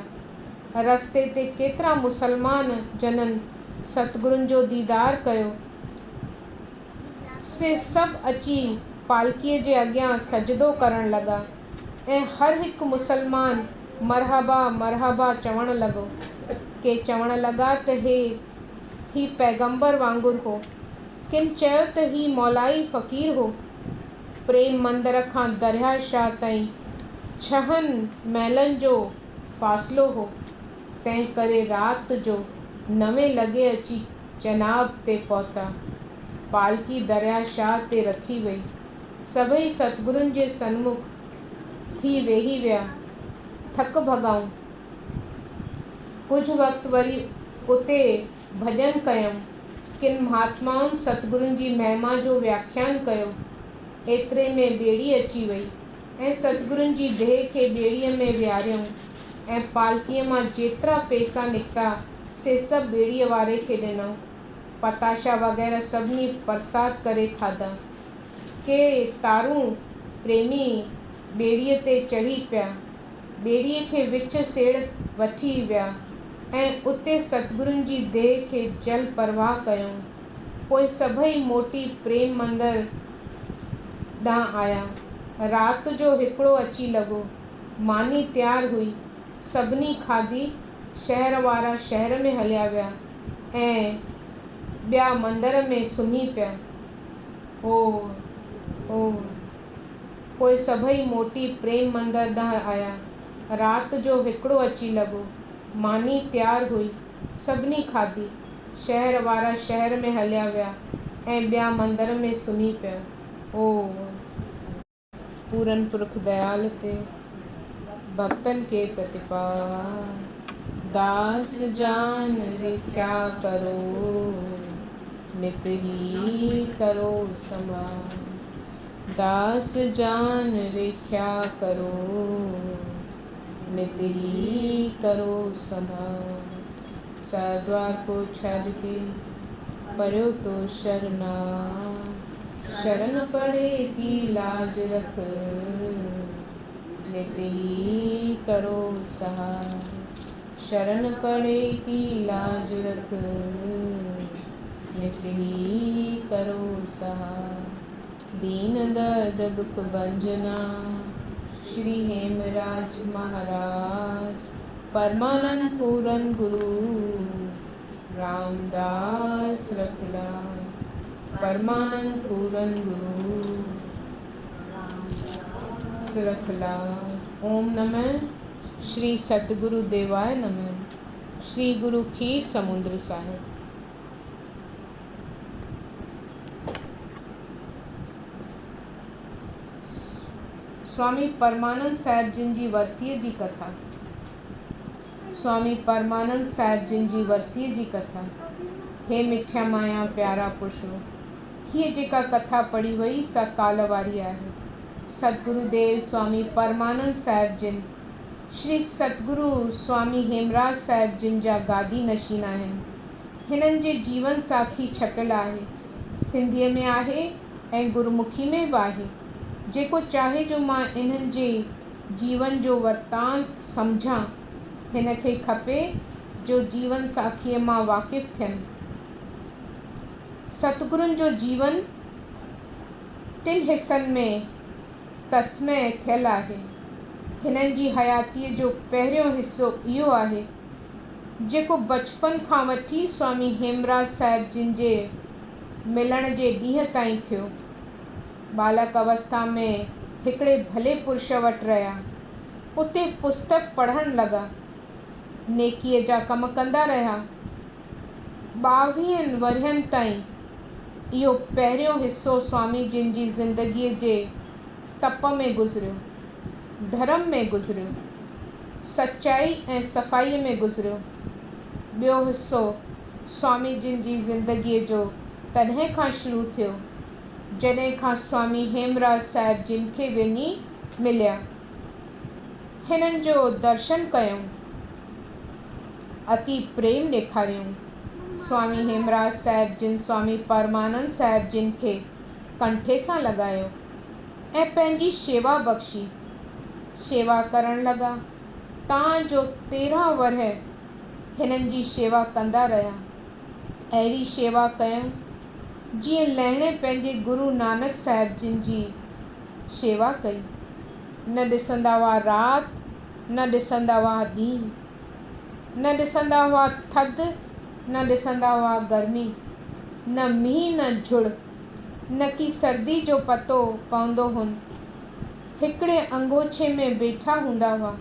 रस्ते ते केतिरा मुसलमान जननि सतगुरुनि जो दीदार कयो। से सभु अची पालकीअ जे अॻियां सजदो करण लॻा ऐं हर हिकु मुसलमान मरहबा मरहबा चवण लॻो। के चवण लॻा त ही पैगंबर वांगुरु हो। किन चयो त ही मौलाई फ़क़ीर हो। प्रेम मंदर खां दरिया शाह ताईं 6 मैलनि जो फ़ासिलो हो। तंहिं करे राति जो 9 लॻे अची चेनाब ते पहुता। पालकी दरिया शाह ते रखी वई। सभई सतगुरुनि जे सन्मुख थी वेही विया। थक भॻाऊं। कुझु वक़्तु वरी उते भॼन कयऊं। किन महात्माउनि सतगुरुनि जी महिमा जो व्याख्यान कयो। एतिरे में ॿेड़ी अची वई ऐं सतगुरुनि जी देह खे ॿेड़ीअ में विहारियऊं ऐं पालकीअ मां जेतिरा पैसा निकिता से सभु ॿेड़ीअ वारे खे ॾिनऊं। पताशा वग़ैरह सभिनी परसाद करे खाधा। के तारूं प्रेमी ॿेड़ीअ ते चढ़ी पिया। ॿेड़ीअ खे विच सेड़ वठी विया ऐं उते सतगुरुनि जी देह खे जल परवाह कयऊं। पोइ सभई मोटी प्रेम मंदर ॾांहुं आया। राति जो 1 अची लॻो। मानी तयारु हुई। सभिनी खाधी। शहर वारा शहर में हलिया विया ऐं ॿिया मंदर में सुम्ही पिया। ओ पोइ सभई मोटी प्रेम मंदर ॾांहुं आया। राति जो 1 अची लॻो। मानी तयारु हुई। सभिनी खाधी। शहर वारा शहर में हलिया विया ऐं ॿिया मंदर में सुम्ही पिया। पूरन पुरख दयाल ते भक्तन के प्रतिपाल। दास जान रखा करो नित ही करो संभाल। दास जान रखा करो नित ही करो संभाल। सद्वार को छड़ के पढ़ो तो शरणा। शरण पड़े की लाज रख नित ही करो सहाय। शरण पड़े की लाज रख नित ही करो सहाय। दीन दर्द दुख भंजना श्री हेमराज महाराज। परमानंद पूरन गुरु रामदास रखलाल। परमानंद पूरन गुरु रखलाल। ओम नमः श्री सतगुरु देवाय नमः। श्री गुरु खीर समुद्र साहिब। स्वामी परमानंद साहिब जिन जी वरसीअ जी कथा। स्वामी परमानंद साहिब जिन जी वरसीअ जी कथा। हे मिठिया माया प्यारा पुरुषो, हीअ जेका कथा पढ़ी वई सा काल वारी आहे। सतगुरुदेव स्वामी परमानंद साहिब जिन श्री सतगुरु स्वामी हेमराज साहिब जिन जा गादी नशीन आहिनि। हिननि जे जीवन साखी छपियल आहे। सिंधीअ में आहे ऐं गुरमुखी में बि आहे। जेको चाहे जो मां इन्हनि जे जीवन जो वृतांत सम्झां, हिन खे खपे जो जीवन साखीअ मां वाक़िफ़ थियनि। सतगुरुनि जो जीवन 3 हिसनि में तस्मय थियल आहे। हिननि जी हयातीअ जो पहिरियों हिसो इहो आहे जेको बचपन खां वठी स्वामी हेमराज साहिब जिन जे मिलण जे ॾींहं ताईं थियो। बालक अवस्था में हिकिड़े भले पुरुष वटि रहिया। उते पुस्तक पढ़णु लॻा। नेकीअ जा कम कंदा रहिया। 22 वरहनि ताईं इहो पहिरियों हिसो स्वामी जिन जी ज़िंदगीअ जे तप में गुज़रियो, धर्म में गुज़रियो, सचाई ऐं सफ़ाईअ में गुज़रियो। ॿियो हिसो स्वामी जिन जी ज़िंदगीअ जो तॾहिं खां शुरू थियो जॾहिं खां स्वामी हेमराज साहिब जिन खे वञी मिलिया, हिननि जो दर्शन कयूं, अति प्रेम ॾेखारियूं। स्वामी हेमराज साहिब जिन स्वामी परमानंद साहिब जिन खे कंठे सां लॻायो ऐं पंहिंजी शेवा बख़्शी, शेवा करण लॻा। तव्हांजो 13 वरह हिननि जी शेवा कंदा रहिया। अहिड़ी शेवा कयूं जीअं लहिणे पंहिंजे गुरु नानक साहिब जिन जी शेवा कई। न ॾिसंदा हुआ राति, न ॾिसंदा हुआ ॾींहुं, न ॾिसंदा हुआ थधि, न ॾिसंदा हुआ गर्मी, न मींहुं न झुड़, न की सर्दी जो पतो पवंदो हुन। हिकिड़े अंगोछे में वेठा हूंदा हुआ,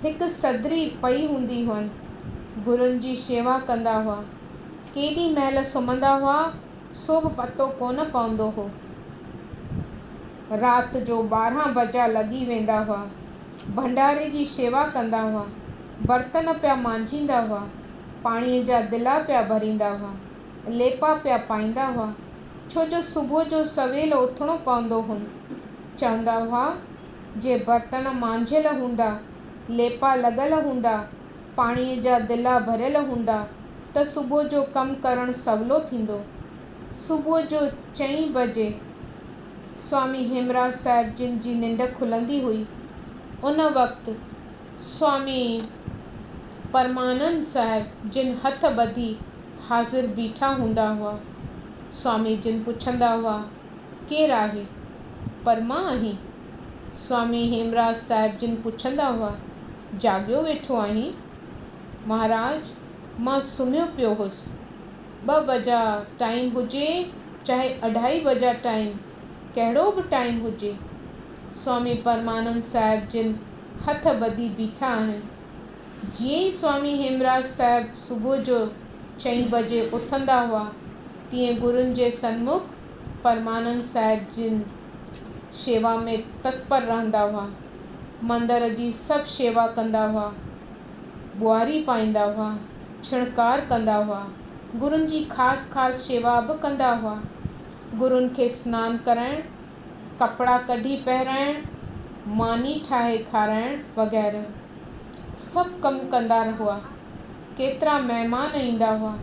हिकु सदरी पई हूंदी हुअनि, गुरुनि जी शेवा कंदा हुआ। केॾी महिल सुम्हंदा हुआ सो बि पतो कोन पवंदो हो। राति जो 12 बजा लॻी वेंदा हुआ, भंडारे जी शेवा कंदा हुआ, बर्तन पिया मांजींदा हुआ, पाणीअ जा दिला पिया भरींदा हुआ, लेपा पिया पाईंदा हुआ, छो जो सुबुह जो सवेल उथिणो पवंदो हुन। चवंदा हुआ जे बर्तन मांजियल हूंदा, लेपा लॻल हूंदा, पाणीअ जा दिला भरियल हूंदा त सुबुह जो कमु करणु सवलो थींदो। सुबुह जो 4 बजे स्वामी हेमराज साहिब जिन जी निंड खुलंदी हुई। उन वक़्तु स्वामी परमानंद साहिब जिन हथ ॿधी हाज़िर बीठा हूंदा हुआ। स्वामी जिन पुछंदा हुआ, केरु आहे? पर मां आहीं। स्वामी हेमराज साहिब जिन पुछंदा हुआ, जाॻियो वेठो आहीं? महाराज, मां सुम्हियो पियो हुउसि। 2 बजा टाइम हुजे चाहे 2:30 बजा टाइम, कहिड़ो बि टाइम हुजे। स्वामी परमानंद साहिब जिन हथ ॿधी बीठा आहिनि। जीअं ई स्वामी हेमराज साहिब सुबुह जो 4 बजे उथंदा हुआ, तीअं गुरुनि जे सन्मुख परमानंद साहिब जिन शेवा में तत्पर रहंदा हुआ। मंदर जी सभु शेवा कंदा हुआ, ॿुआरी पाईंदा हुआ, छिणकार कंदा हुआ, गुरुनि जी ख़ासि शेवा बि कंदा हुआ। गुरुनि खे सनानु कराइण, कपिड़ा कढी पहिराइण, मानी ठाहे खाराइण वग़ैरह सभु कमु कंदा हुआ। केतिरा महिमान ईंदा हुआ,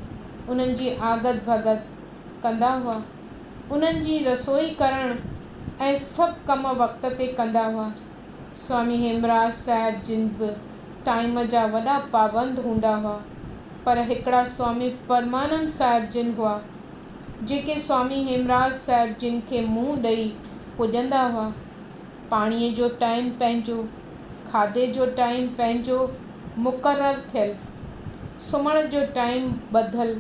उन्हनि जी आगत भगत कंदा हुआ, उन्हनि जी रसोई करण ऐं सभु कम वक़्त ते कंदा हुआ। स्वामी हेमराज साहिब जिन बि टाइम जा वॾा पाबंद हूंदा हुआ, पर हिकिड़ा स्वामी परमानंद साहिब जिन हुआ जेके स्वामी हेमराज साहिब जिन खे मुंहुं ॾेई पुॼंदा हुआ। पाणीअ जो टाइम पंहिंजो, खाधे जो टाइम पंहिंजो मुक़ररु थियल, सुम्हण जो टाइम ॿधल,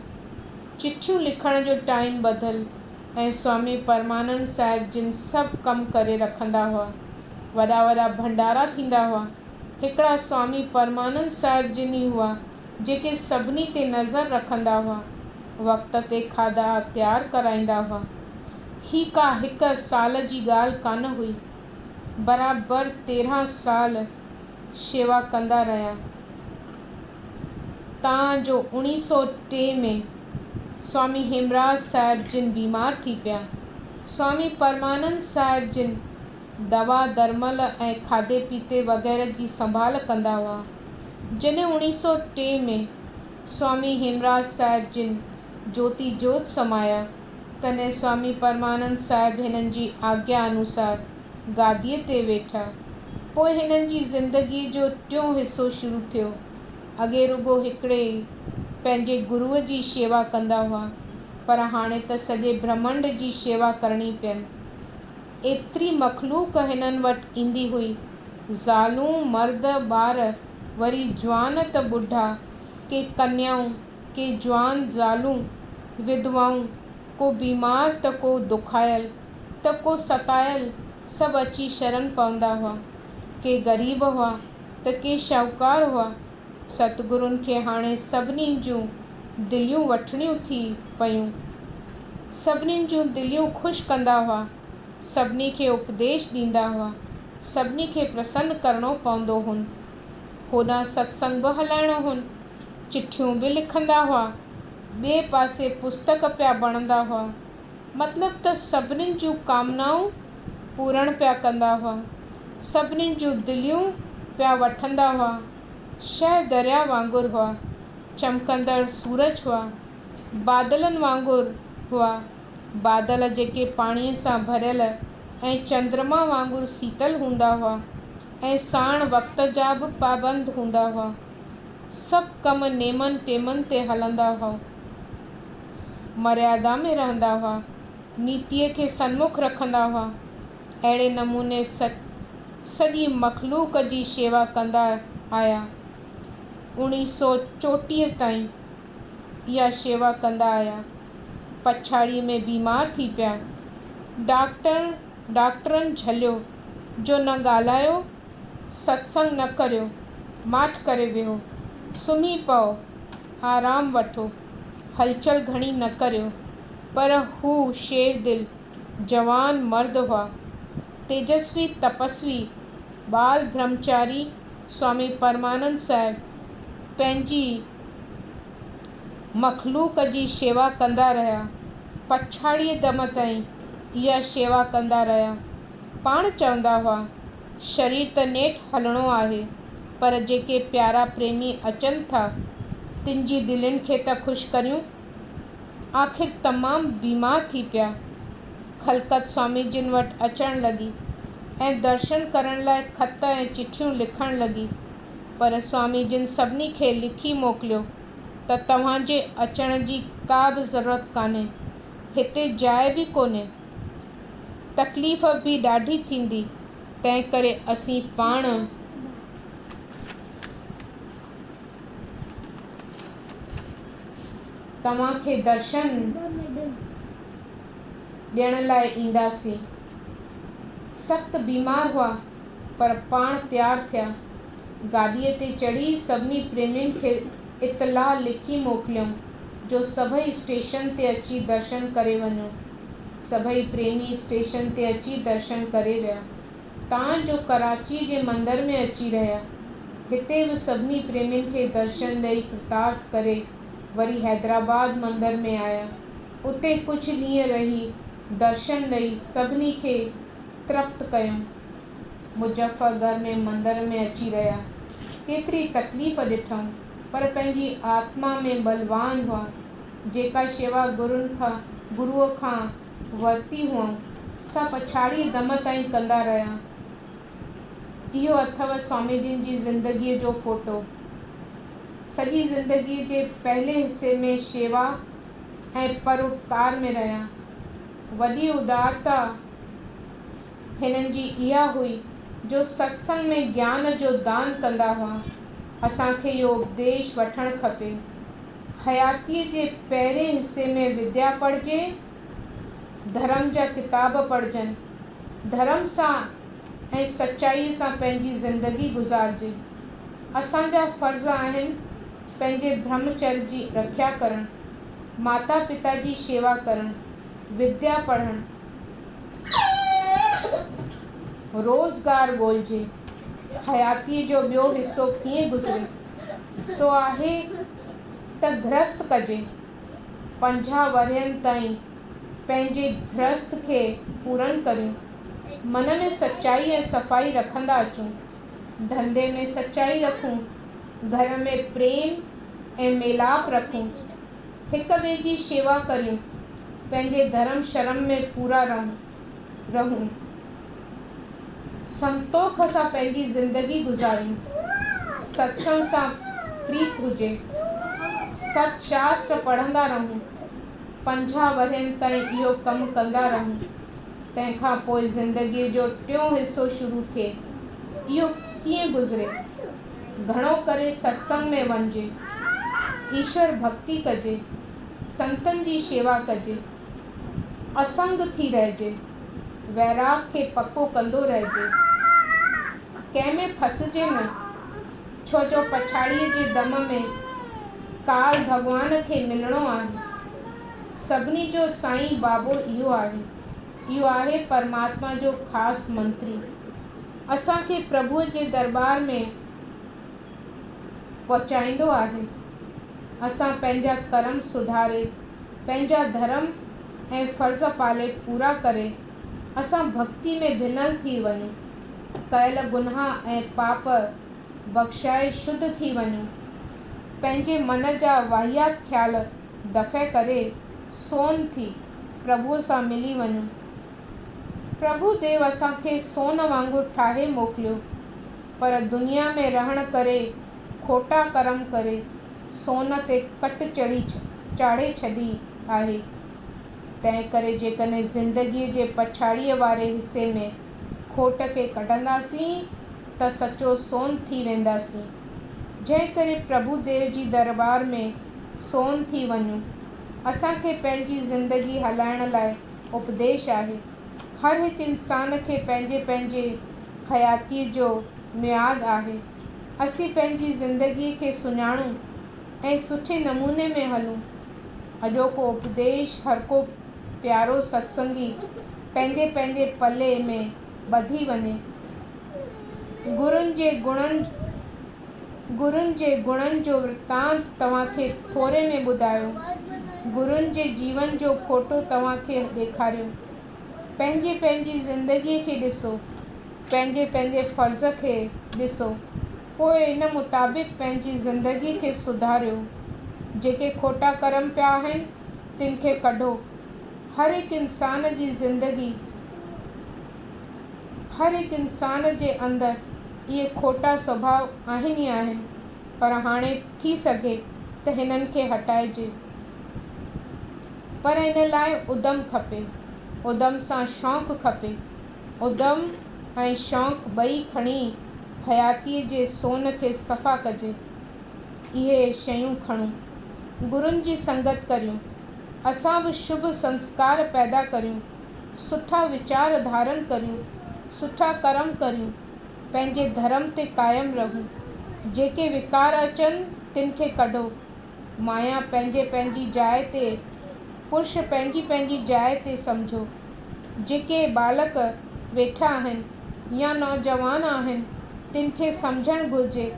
चिठियूं लिखण जो टाइम ॿधल ऐं स्वामी परमानंद साहिब जिन सभु कमु करे रखंदा हुआ। वॾा वॾा भंडारा थींदा हुआ। हिकिड़ा स्वामी परमानंद साहिब जिन ई हुआ जेके सभिनी ते नज़र रखंदा हुआ, वक़्त ते खाधा तयारु कराईंदा हुआ। ही का हिकु साल जी ॻाल्हि कान हुई, बराबरि 13 साल शेवा कंदा रहिया। तव्हांजो 1903 में स्वामी हेमराज साहिब जिन बीमार थी पिया। स्वामी परमानंद साहिब जिन दवा दरमल ऐं खाधे पीते वग़ैरह जी संभाल कंदा हुआ। जॾहिं 1903 में स्वामी हेमराज साहिब जिन ज्योति जोत समाया, तॾहिं स्वामी परमानंद साहिब हिननि जी आज्ञा अनुसार गादीअ ते वेठा। पोइ हिननि जी ज़िंदगीअ जो टियों हिसो शुरू थियो। अॻे रुॻो हिकिड़े पंहिंजे गुरुअ जी शेवा कंदा हुआ, पर हाणे त सॼे ब्रह्मंड जी शेवा करणी पियनि। एतिरी मखलूक हिननि वटि ईंदी हुई, ज़ालूं, मर्द, ॿार, वरी जवान त ॿुढा, के कन्याऊं, के जवान ज़ालूं, विधवाऊं, को बीमार त को दुखायल त को सतायल, सभु अची शरण पवंदा हुआ। के ग़रीब हुआ त के शाहूकार हुआ, सतगुरुनि खे हाणे सभिनी जूं दिलियूं वठणियूं थी पयूं। सभिनीनि जूं दिलियूं ख़ुशि कंदा हुआ, सभिनी खे उपदेश ॾींदा हुआ, सभिनी खे प्रसन्न करिणो पवंदो हुन। होॾां सत्संग बि हलाइणो हुन, चिठियूं बि लिखंदा हुआ, ॿिए पासे पुस्तक पिया बणंदा हुआ। मतिलबु त सभिनीनि जूं कामनाऊं पूरण पिया कंदा हुआ, सभिनीनि जूं दिलियूं पिया वठंदा हुआ। शह दरिया वांगुरु हुआ, चमकंदड़ सूरज हुआ, बादलनि वांगुरु हुआ, बादल जेके पाणीअ सां भरियल ऐं चंद्रमा वांगुरु शीतल हूंदा हुआ ऐं साण वक़्त जा बि पाबंद हूंदा हुआ। सभु कम नेमनि टेमनि ते हलंदा हुआ, मर्यादा में रहंदा हुआ, नीतीअ खे सन्मुख रखंदा हुआ। अहिड़े नमूने सॼी मख़लूक़ जी शेवा कंदा आया। 1934 ताईं इहा शेवा कंदा आया। पछाड़ीअ में बीमार थी पिया। डॉक्टरनि झलियो जो न ॻाल्हायो, सत्संग न करियो, माठ करे वियो, सुम्ही पओ, आराम वठो, हलचल घणी न करियो। पर हू शेर दिल जवान मर्द हुआ, तेजस्वी तपस्वी बाल ब्रह्मचारी स्वामी परमानंद साहिब पंहिंजी मख़लूक़ जी शेवा कंदा रहिया। पछाड़ीअ दम ताईं इहा शेवा कंदा रहिया। पाण चवंदा हुआ, शरीर त नेठि हलणो आहे, पर जेके प्यारा प्रेमी अचनि था तिन जी दिलनि खे त ख़ुशि करियूं। आख़िर तमामु बीमार थी पिया। खलकत स्वामी जिन वटि अचणु लॻी ऐं दर्शन करण लाइ ख़त ऐं चिठियूं लिखणु लॻी, पर स्वामी जिन सभिनी खे लिखी मोकिलियो त तव्हांजे अचण जी का बि ज़रूरत कान्हे, हिते जाइ बि कोन्हे, तकलीफ़ बि ॾाढी थींदी, तंहिं करे असीं पाण तव्हांखे दर्शन ॾियण लाइ ईंदासीं। सख़्तु बीमार हुआ पर पाण तयारु थिया। गाॾीअ ते चढ़ी सभिनी प्रेमियुनि खे इतलाह लिखी मोकिलियऊं जो सभई स्टेशन ते अची दर्शन करे वञो। सभई प्रेमी स्टेशन ते अची दर्शन करे विया। तव्हांजो कराची जे मंदर में अची रहिया। हिते बि सभिनी प्रेमियुनि खे दर्शन ॾेई कृतार्थ करे वरी हैदराबाद मंदर में आया। उते कुझु ॾींहं रही दर्शन ॾेई सभिनी खे तृप्त कयूं। मुज़फ़्फ़रगढ़ में मंदर में अची रहिया। केतिरी तकलीफ़ ॾिठऊं, पर पंहिंजी आत्मा में बलवान हुआ। जेका शेवा गुरुअ खां वरिती हुअऊं, सा पछाड़ी दम ताईं कंदा रहिया। इहो अथव स्वामी जिन जी ज़िंदगीअ जो फ़ोटो। सॼी ज़िंदगीअ जे पहले हिस्से में शेवा ऐं परोपकार में रहिया। वॾी उदारता हिननि जी इहा हुई जो सत्संग में ज्ञान जो दान कंदा हुआ। असांखे इहो उपदेश वठणु खपे। हयातीअ जे पहिरें हिस्से में विद्या पढ़िजे, धर्म जा किताब पढ़जनि, धर्म सां ऐं सचाईअ सां पंहिंजी ज़िंदगी गुज़ारिजे। असांजा फ़र्ज़ आहिनि पंहिंजे ब्रह्मचर्य जी रक्षा करणु, माता पिता जी शेवा करणु, विद्या पढ़णु, रोज़गार ॻोल्हिजे। हयातीअ जो ॿियो हिसो कीअं गुज़रे, सो आहे त गृहस्थ कजे। 50 वरहनि ताईं पंहिंजे गृहस्थ खे पूरन करियूं। मन में सचाई ऐं सफ़ाई रखंदा अचूं, धंधे में सचाई रखूं, घर में प्रेम ऐं मेलाप रखूं, हिक ॿिए जी शेवा करियूं, पंहिंजे धर्म शर्म में पूरा रहूं, संतोख सां पंहिंजी ज़िंदगी गुज़ारियूं, सत्संग सां प्रीत हुजे, सत्शास्त्र पढ़ंदा रहूं, 50 वरहनि ताईं इहो कमु कंदा रहूं। तंहिंखां पोइ ज़िंदगीअ जो टियों हिसो शुरू थिए। इहो कीअं गुज़रे? घणो करे सत्संग में वञिजे, ईश्वर भक्ति कजे, संतनि जी शेवा कजे, असंग थी रहिजे, वैराग खे पको कंदो रहिजे, कंहिं में फसिजे न। छो जो पछाड़ीअ जे दम में काल भॻवान खे मिलणो आहे। सभिनी जो साईं बाबो इहो आहे। इहो आहे परमात्मा जो ख़ासि मंत्री। असांखे प्रभुअ जे दरबार में पहुचाईंदो आहे। असां पंहिंजा कर्म सुधारे, पंहिंजा धर्म ऐं फ़र्ज़ पाले पूरा करे असां भक्ति में भिनल थी वञूं, कयल गुनाह ऐं पाप बख़्शाए शुद्ध थी वञूं, पंहिंजे मन जा वाहियात ख़्याल दफ़े करे सोन थी प्रभुअ सां मिली वञूं। प्रभु देव असांखे सोन वांगुरु ठाहे मोकिलियो, पर दुनिया में रहण करे खोटा कर्म करे सोन ते कट चाढ़े छॾी आहे। तंहिं करे जेकॾहिं ज़िंदगीअ जे पछाड़ीअ वारे हिसे में खोट खे कढंदासीं त सचो सोन थी वेंदासीं। जंहिं करे प्रभु देव जी दरबार में सोन थी वञूं। असांखे पंहिंजी ज़िंदगी हलाइण लाइ उपदेश आहे। हर हिकु इंसान खे पंहिंजे पंहिंजे हयातीअ जो मियाद आहे। असीं पंहिंजी ज़िंदगीअ खे सुञाणूं ऐं सुठे नमूने में हलूं। अॼोको उपदेश हर को प्यारो सत्संगी पंहिंजे पंहिंजे पले में ॿधी वञे। गुरुनि जे गुणनि जो वृतांत तव्हांखे थोरे में ॿुधायो। गुरुनि जे जीवन जो फोटो तव्हांखे ॾेखारियो। पंहिंजी पंहिंजी ज़िंदगीअ खे ॾिसो, पंहिंजे पंहिंजे फ़र्ज़ खे ॾिसो, पोइ इन मुताबिक़ पंहिंजी ज़िंदगीअ खे सुधारियो। जेके खोटा कर्म पिया आहिनि तिन खे कढो। हर हिकु इंसान जी ज़िंदगी, हर हिकु इंसान जे अंदरि इहे खोटा स्वभाव आहिनि ई आहिनि, पर हाणे थी सघे त हिननि खे हटाइजे। पर इन लाइ उदम खपे। उदम सां शौक़ु खपे। उदम ऐं शौक़ु ॿई खणी हयातीअ जे सोन खे सफ़ा कजे। इहे शयूं खणूं, गुरुनि जी संगत करियूं, असां बि शुभ संस्कार पैदा करियूं, सुठा वीचार धारण करियूं, सुठा कर्म करियूं, पंहिंजे धर्म ते क़ाइमु रहूं। जेके विकार अचनि तिन खे कढो। माया पंहिंजे पंहिंजी जाइ ते, पुरुष पंहिंजी पंहिंजी जाइ ते सम्झो। जेके बालक वेठा आहिनि या नौजवान आहिनि तिन खे सम्झणु घुरिजे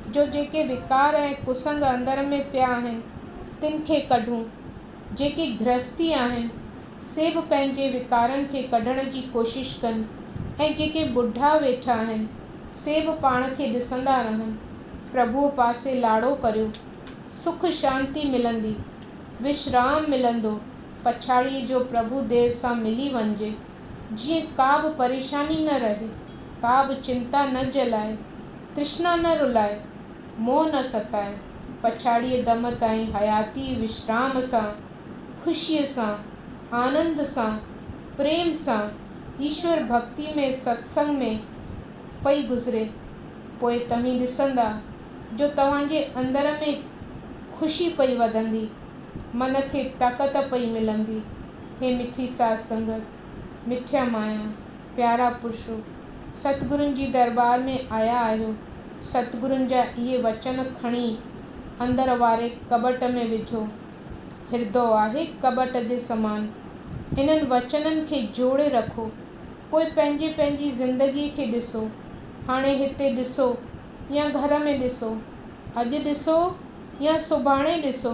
जो जेके विकार ऐं कुसंग अंदर में पिया आहिनि तिन खे कढूं। जेके गृहस्थी आहिनि से बि पंहिंजे विकारनि खे कढण जी कोशिशि कनि, ऐं जेके ॿुढा वेठा आहिनि से बि पाण खे ॾिसंदा रहनि। प्रभुअ पासे लाड़ो करियो, सुख शांती मिलंदी, विश्राम मिलंदो। पछाड़ीअ जो प्रभु देव सां मिली वञिजे। जीअं का बि परेशानी न रहे, का बि चिंता न जलाए, तृष्णा न रुलाए, मोह न सताए। पछाड़ीअ दम ताईं हयाती विश्राम सां, ख़ुशीअ सां, आनंद सां, प्रेम सां, ईश्वर भक्ति में, सत्संग में पई गुज़रे। पोइ तव्हीं ॾिसंदा जो तव्हांजे अंदर में ख़ुशी पई वधंदी, मन खे ताक़त पई मिलंदी। हे मिठी साध संगत, मिठिया माया, प्यारा पुरुषो, सतगुरुनि जी दरबार में आया आहियो। सतगुरुनि जा इहे वचन खणी अंदर वारे कॿट में विझो। हिरदो आहे कॿट जे समान। इन्हनि वचननि खे जोड़े रखो। पोइ पंहिंजी पंहिंजी ज़िंदगीअ खे ॾिसो। हाणे हिते ॾिसो या घर में ॾिसो, अॼु ॾिसो या सुभाणे ॾिसो,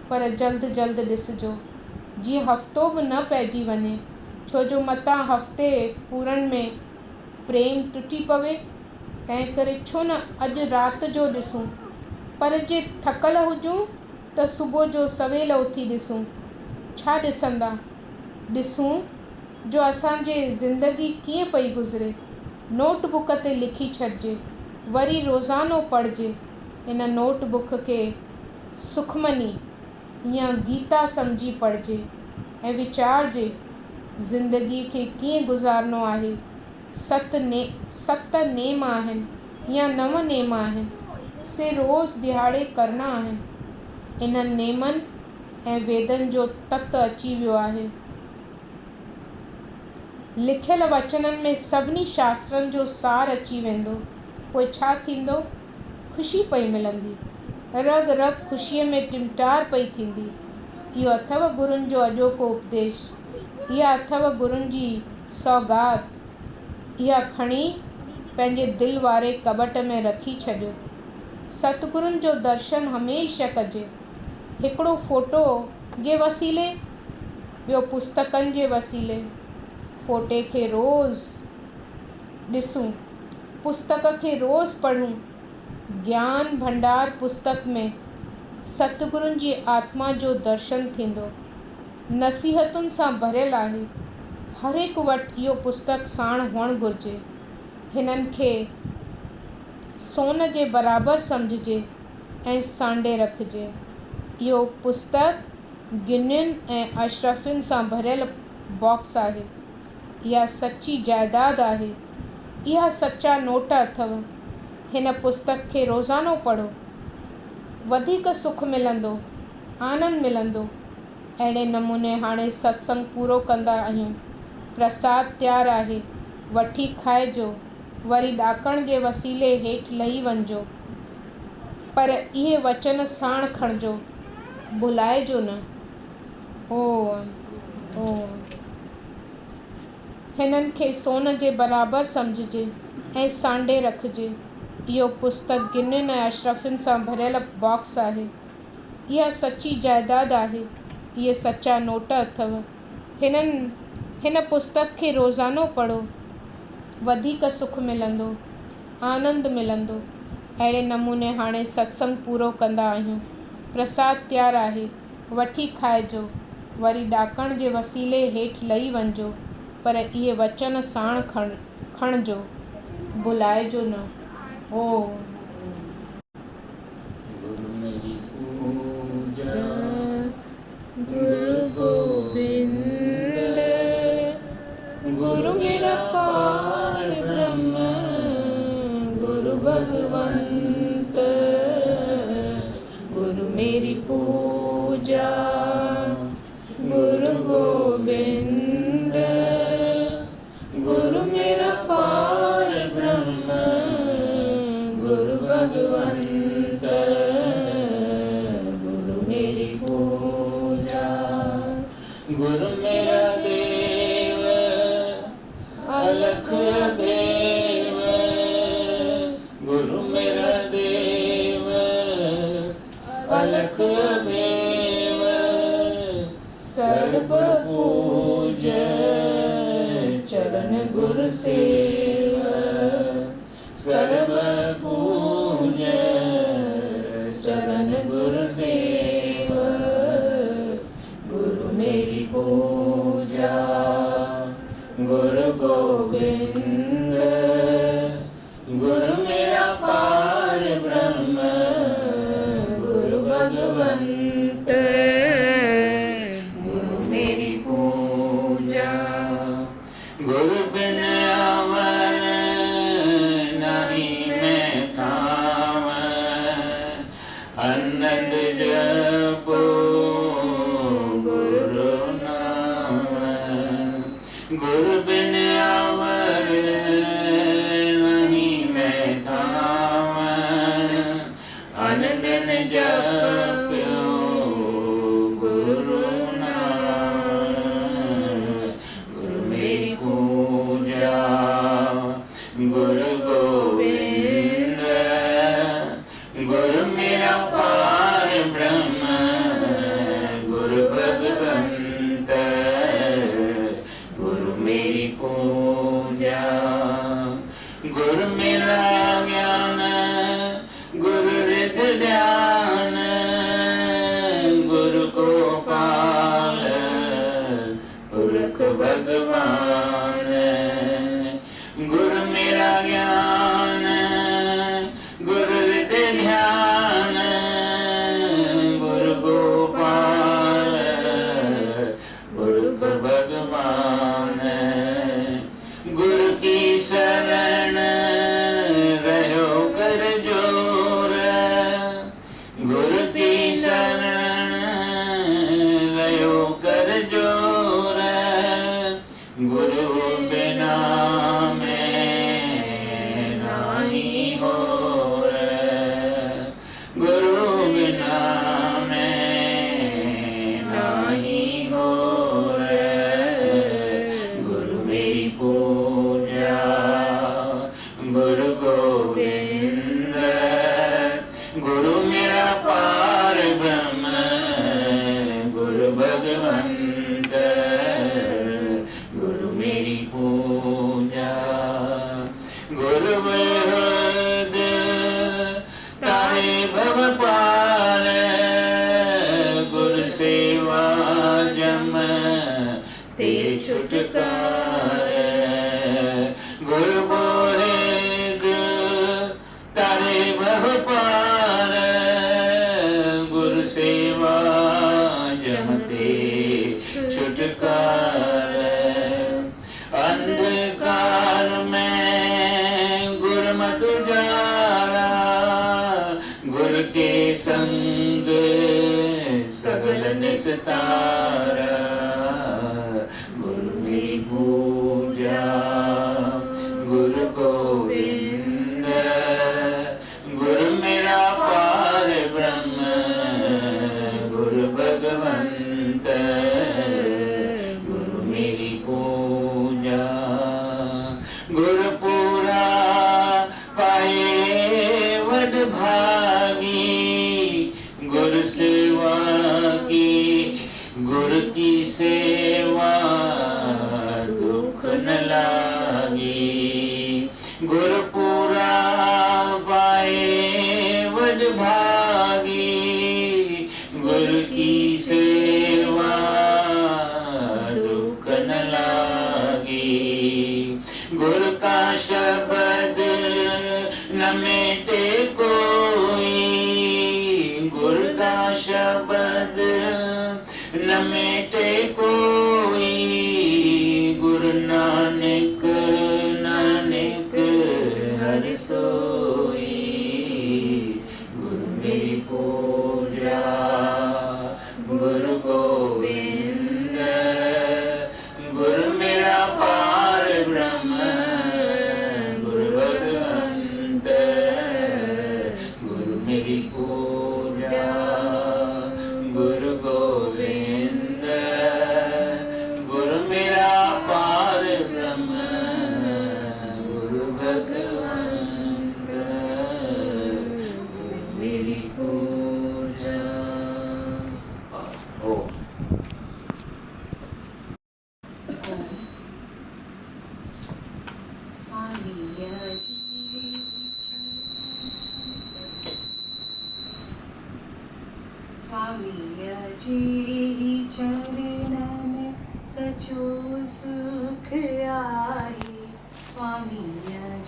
पर जल्द जल्द ॾिसिजो जीअं हफ़्तो बि न पइजी वञे। छो जो मतां हफ़्ते पूरनि में प्रेम टुटी पवे। तंहिं करे छो न अॼु राति जो ॾिसूं, पर जे थकल हुजूं त सुबुह जो सवेल उथी ॾिसूं। छा ॾिसंदा? ॾिसूं जो असांजे ज़िंदगी कीअं पई गुज़रे। नोटबुक ते लिखी छॾिजे, वरी रोज़ानो पढ़िजे। इन नोटबुक खे सुखमनी या गीता सम्झी पढ़िजे ऐं वीचारजे ज़िंदगीअ खे कीअं गुज़ारिणो आहे। सत नेम आहिनि या 9 नेम आहिनि, से रोज़ दिहाड़े करणा आहिनि। इन्हनि नेमनि ऐं वेदनि जो तत अची वियो आहे। लिखियल वचननि में सभिनी शास्त्रनि जो सार अची वेंदो। पोइ छा थींदो? ख़ुशी पई मिलंदी, रग रग ख़ुशीअ में टिमटार पई थींदी। इहो अथव गुरुनि जो अॼोको उपदेश, इहा अथव गुरुनि जी सौगात। इहा खणी पंहिंजे दिलि वारे कॿट में रखी छॾियो। सतगुरुनि जो दर्शन हमेशह कजे, हिकिड़ो फ़ोटो जे वसीले, ॿियो पुस्तकनि जे वसीले। फ़ोटे खे रोज़ु ॾिसूं, पुस्तक खे रोज़ु पढ़ूं। ज्ञान भंडार पुस्तक में सतगुरुनि जी आत्मा जो दर्शन थींदो, नसीहतुनि सां भरियल आहे। हर हिकु वटि इहो पुस्तक साण हुअणु घुरिजे। हिननि खे सोन जे बराबरि सम्झिजे ऐं सांडे रखिजे। इहो पुस्तक गिन्नियुनि ऐं अशरफियुनि सां भरियल बॉक्स आहे। इहा सची जाइदाद आहे, इहा सचा नोट अथव। हिन पुस्तक खे रोज़ानो पढ़ो, वधीक सुख मिलंदो, आनंद मिलंदो। अहिड़े नमूने हाणे सत्संग पूरो कंदा आहियूं। प्रसाद तयारु आहे, वठी खाइजो, वरी ॾाकण जे वसीले हेठि लही वञिजो। पर इहे वचन साण खणिजो, भुलाइजो न। ओम ओम। हिननि खे सोन जे बराबरि सम्झिजे ऐं सांडे रखिजे। इहो पुस्तक गिन्नियुनि ऐं अशरफियुनि सां भरियल बॉक्स आहे। इहा सची जाइदाद आहे, इहे सचा नोट अथव। हिन पुस्तक खे रोज़ानो पढ़ो, वधीक सुख मिलंदो, आनंद मिलंदो। अहिड़े नमूने हाणे सत्संग पूरो कंदा आहियूं। प्रसाद तयारु आहे, वठी खाइजो, वरी ॾाकण जे वसीले हेठि लही वञिजो। पर इहे वचन साण खणिजो, भुलाइजो न। ओम। गुरु गोविंद गुरु मेरा पार ब्रह्म, गुरु भगवंत गुरु मेरी पूजा। गुरु गोविंद गुरु मेरा पार ब्रह्म, गुरु भगवंत गुरु मेरी पूजा। गुरु मेरा देव अलख देव, गुरु मेरा देव अलख देव। सर्व पूज चरण गुरु सेव, सर्व पूज चरण गुरु सेव। गुरु मेरी पूजा। गुरु गोविंद गुरु मेरा पार ब्रह्म, गुरु भगवंत गुरु मेरी पूजा। गुरु बिन अमर नहीं मैं थाम, आनंद जपो गुरु नाम। गुरु बिन अमर नहीं मैं थाम, आनंद जपो गुरु नाम। गुरु मेरी पूजा। गुरु गोविंद गुरु मेरा पार ब्रह्म, गुरु भगवंत गुरु मेरी पूजा। गुरु मेरा ज्ञान गुरु रिद ध्यान, गुरु गोपाल पुरख भगवान। गुरु मेरा ज्ञान गुरु रिद ध्यान, गुरु गोपाल पुरख भगवान। गुरु की शरण रहो कर जोर, गुरु की शरण रहो कर जोर। गुरु बिना मैं गुरु गोविंद गुरु मेरा पार ब्रह्म गुरु भगवंत गुरु मेरी पूजा गुरु वेद तारे भव पार गुरु सेवा जम ते छुटकार गुरु बोहेग तारे भव पार गुरु सेवा जमते छुटकार अंधकार में गुरमत जारा गुरु के संग सगल निस्तारा गुरु मेरी पूजा गुरु गोविंद गुरु मेरा पार ब्रह्म गुरु भगवंत गुरु मेरी पूजा गुरु पूरा पाए वड भागी गुरु सेवा की गुरु की सेवा दुख न लागी गुरु पूरा पाए वड भागी गुरु की सेवा दुख न लागी गुरु का शब्द न मिटे कोई गुरु का शब्द न मिटे कोई गुरु नानक नानक हर सोई गुरु मेरी पूजा गुरु गोविंद गुरु मेरा पार ब्रह्म गुरु भगवंत गुरु मेरी पूजा गुरु गोविंद गुरु मेरा पार ब्रह्म गुरु भगवंत गुरु मेरी पूजा ओ स्वामी जी चरणन सचो सुख आए स्वामी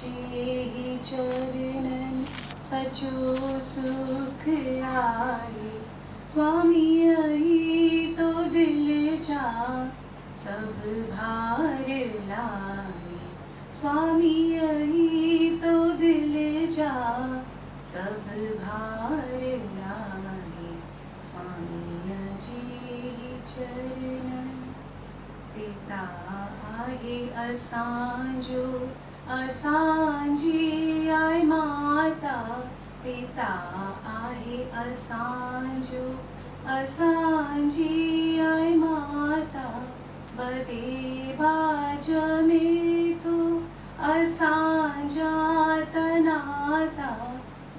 जी चरणन सचो सुख आए स्वामी आई तो दिल जा सब भार लाए स्वामी आई तो दिल जा सब भार लाए स्वामी जी चरण पिता आहे असांजो असांजी आय माता पिता आहे असांजो असांजी आय माता बदे बाज में तो असांजा तनाता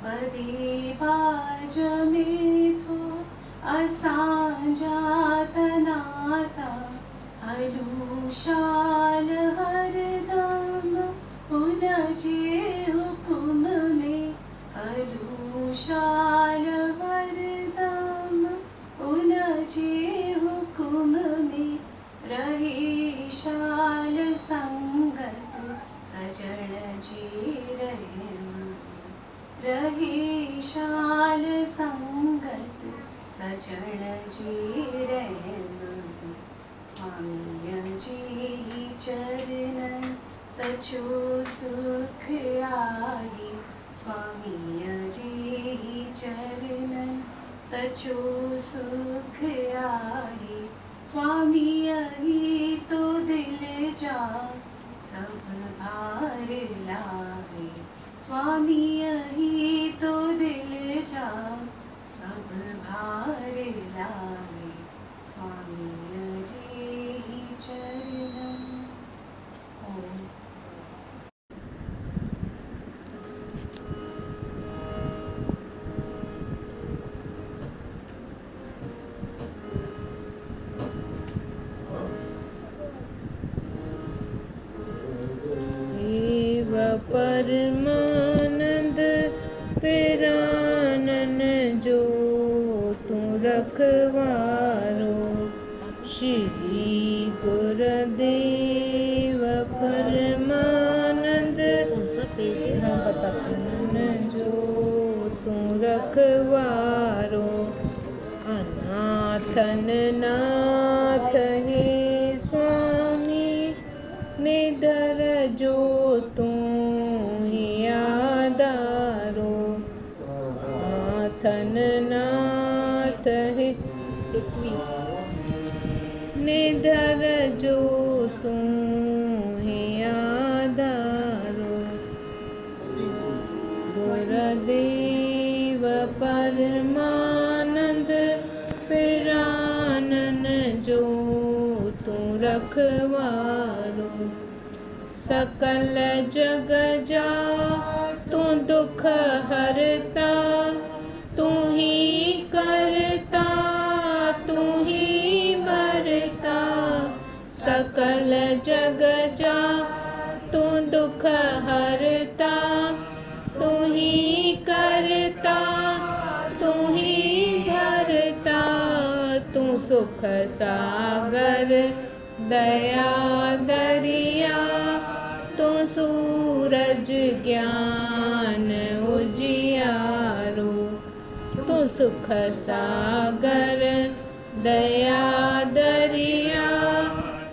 बदे बाज में तो असांजा तनाता हलूशाल हरदम उनजे हुकुम में हलूशाल हरदम उनजे हुकुम में रहे शाल संगत सजण जी रहे शाल संगत सजण जी स्वामी जी चरण सचो सुख आए स्वामी जी चरण सचो सुख आए स्वामी आई तो दिल जा सब भार लाए स्वामी आई तो दिल जा सब भार लाए स्वामी जी चरण ओम परमानंद पिरानन जो तू रखवारो। श्री गुरुदेव परमानंद पिरानन जो तू रखवारो। अनाथन नाथ हे स्वामी निधर जो तू ही आधारो। नाथन नाथ हे निधर जो तू ही आधारो। गुरुदेव परमानंद पिरानन जो तू रखवारो। सकल जग जा तू दुख हरता, तू ही करता तू ही भरता। सकल जग जा तू दुख हरता, तू ही करता तू ही भरता। तू सुख सागर दया दरिया, तू सूरज ज्ञान उजियारो। तू सुख सागर दया दरिया,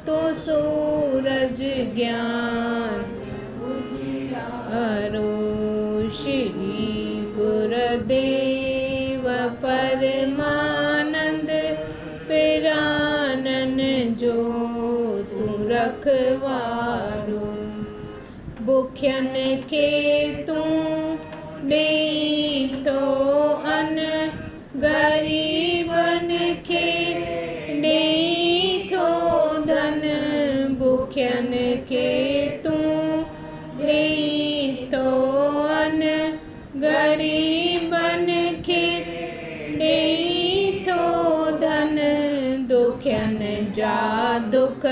तू सूरज ज्ञान उजियारो। श्री गुरुदेव परमानंद पिरानन जो तू रखवारो। भूख्यन के तू देतो अन, गरीबन के देतो धन। भूख्यन के तू देतो अन, गरीबन के देतो धन। दुखियन जा दुख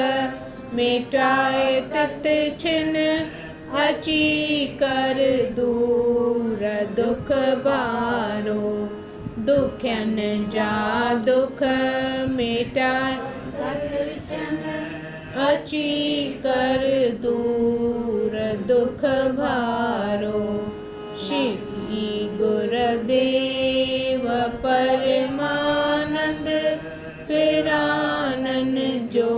मिटाए तत्क्षण, अची कर दूर दुख बारो। दुखियन जा दुख मिटाए तत्क्षण, अची कर दूर दुख भारो। श्री गुरुदेव परमानंद पिरानन जो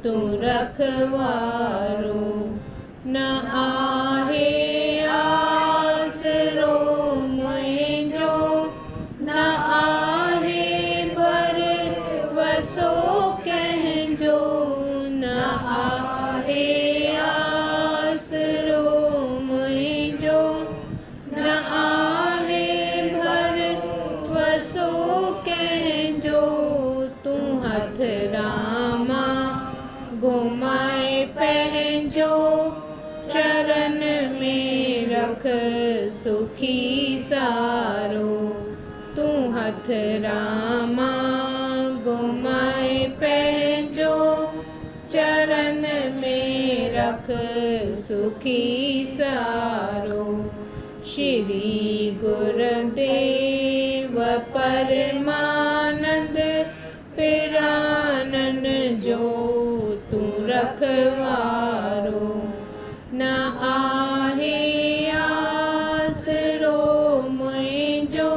तू रखवारो। न आहे आसरो मुझो, न आहे भरवसो कहजो। न आहे आसरो मुझो, न आहे भरवसो कहजो। तू हथ रामा घुमाए पहजो, चरण में रख सुखी सारो। तू हथ रामा घुमाए पहजो, चरण में रख सुखी सारो। श्री गुरुदेव परमानंद पिरानन जो तू रखवारो। न आहे आसरो मुझो,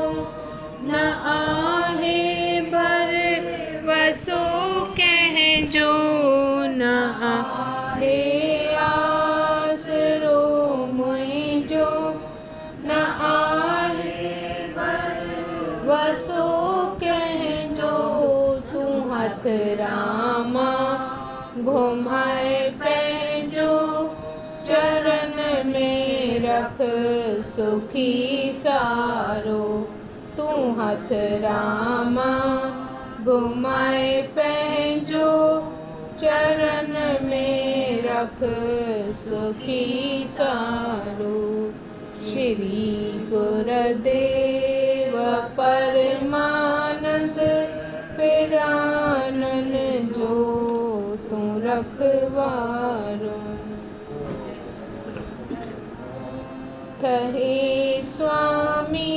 न आहे भरवसो कहजो। न आहे आसरो मुझो, न आहे भरवसो कहजो। तू हथ रामा घुमाए पहजो, चरण में रख सुखी सारो। तू हथ रामा घुमाए पहजो, चरण में रख सुखी सारो। श्री गुरुदेव परमानंद पिरानन जो तू रखवारो। हे स्वामी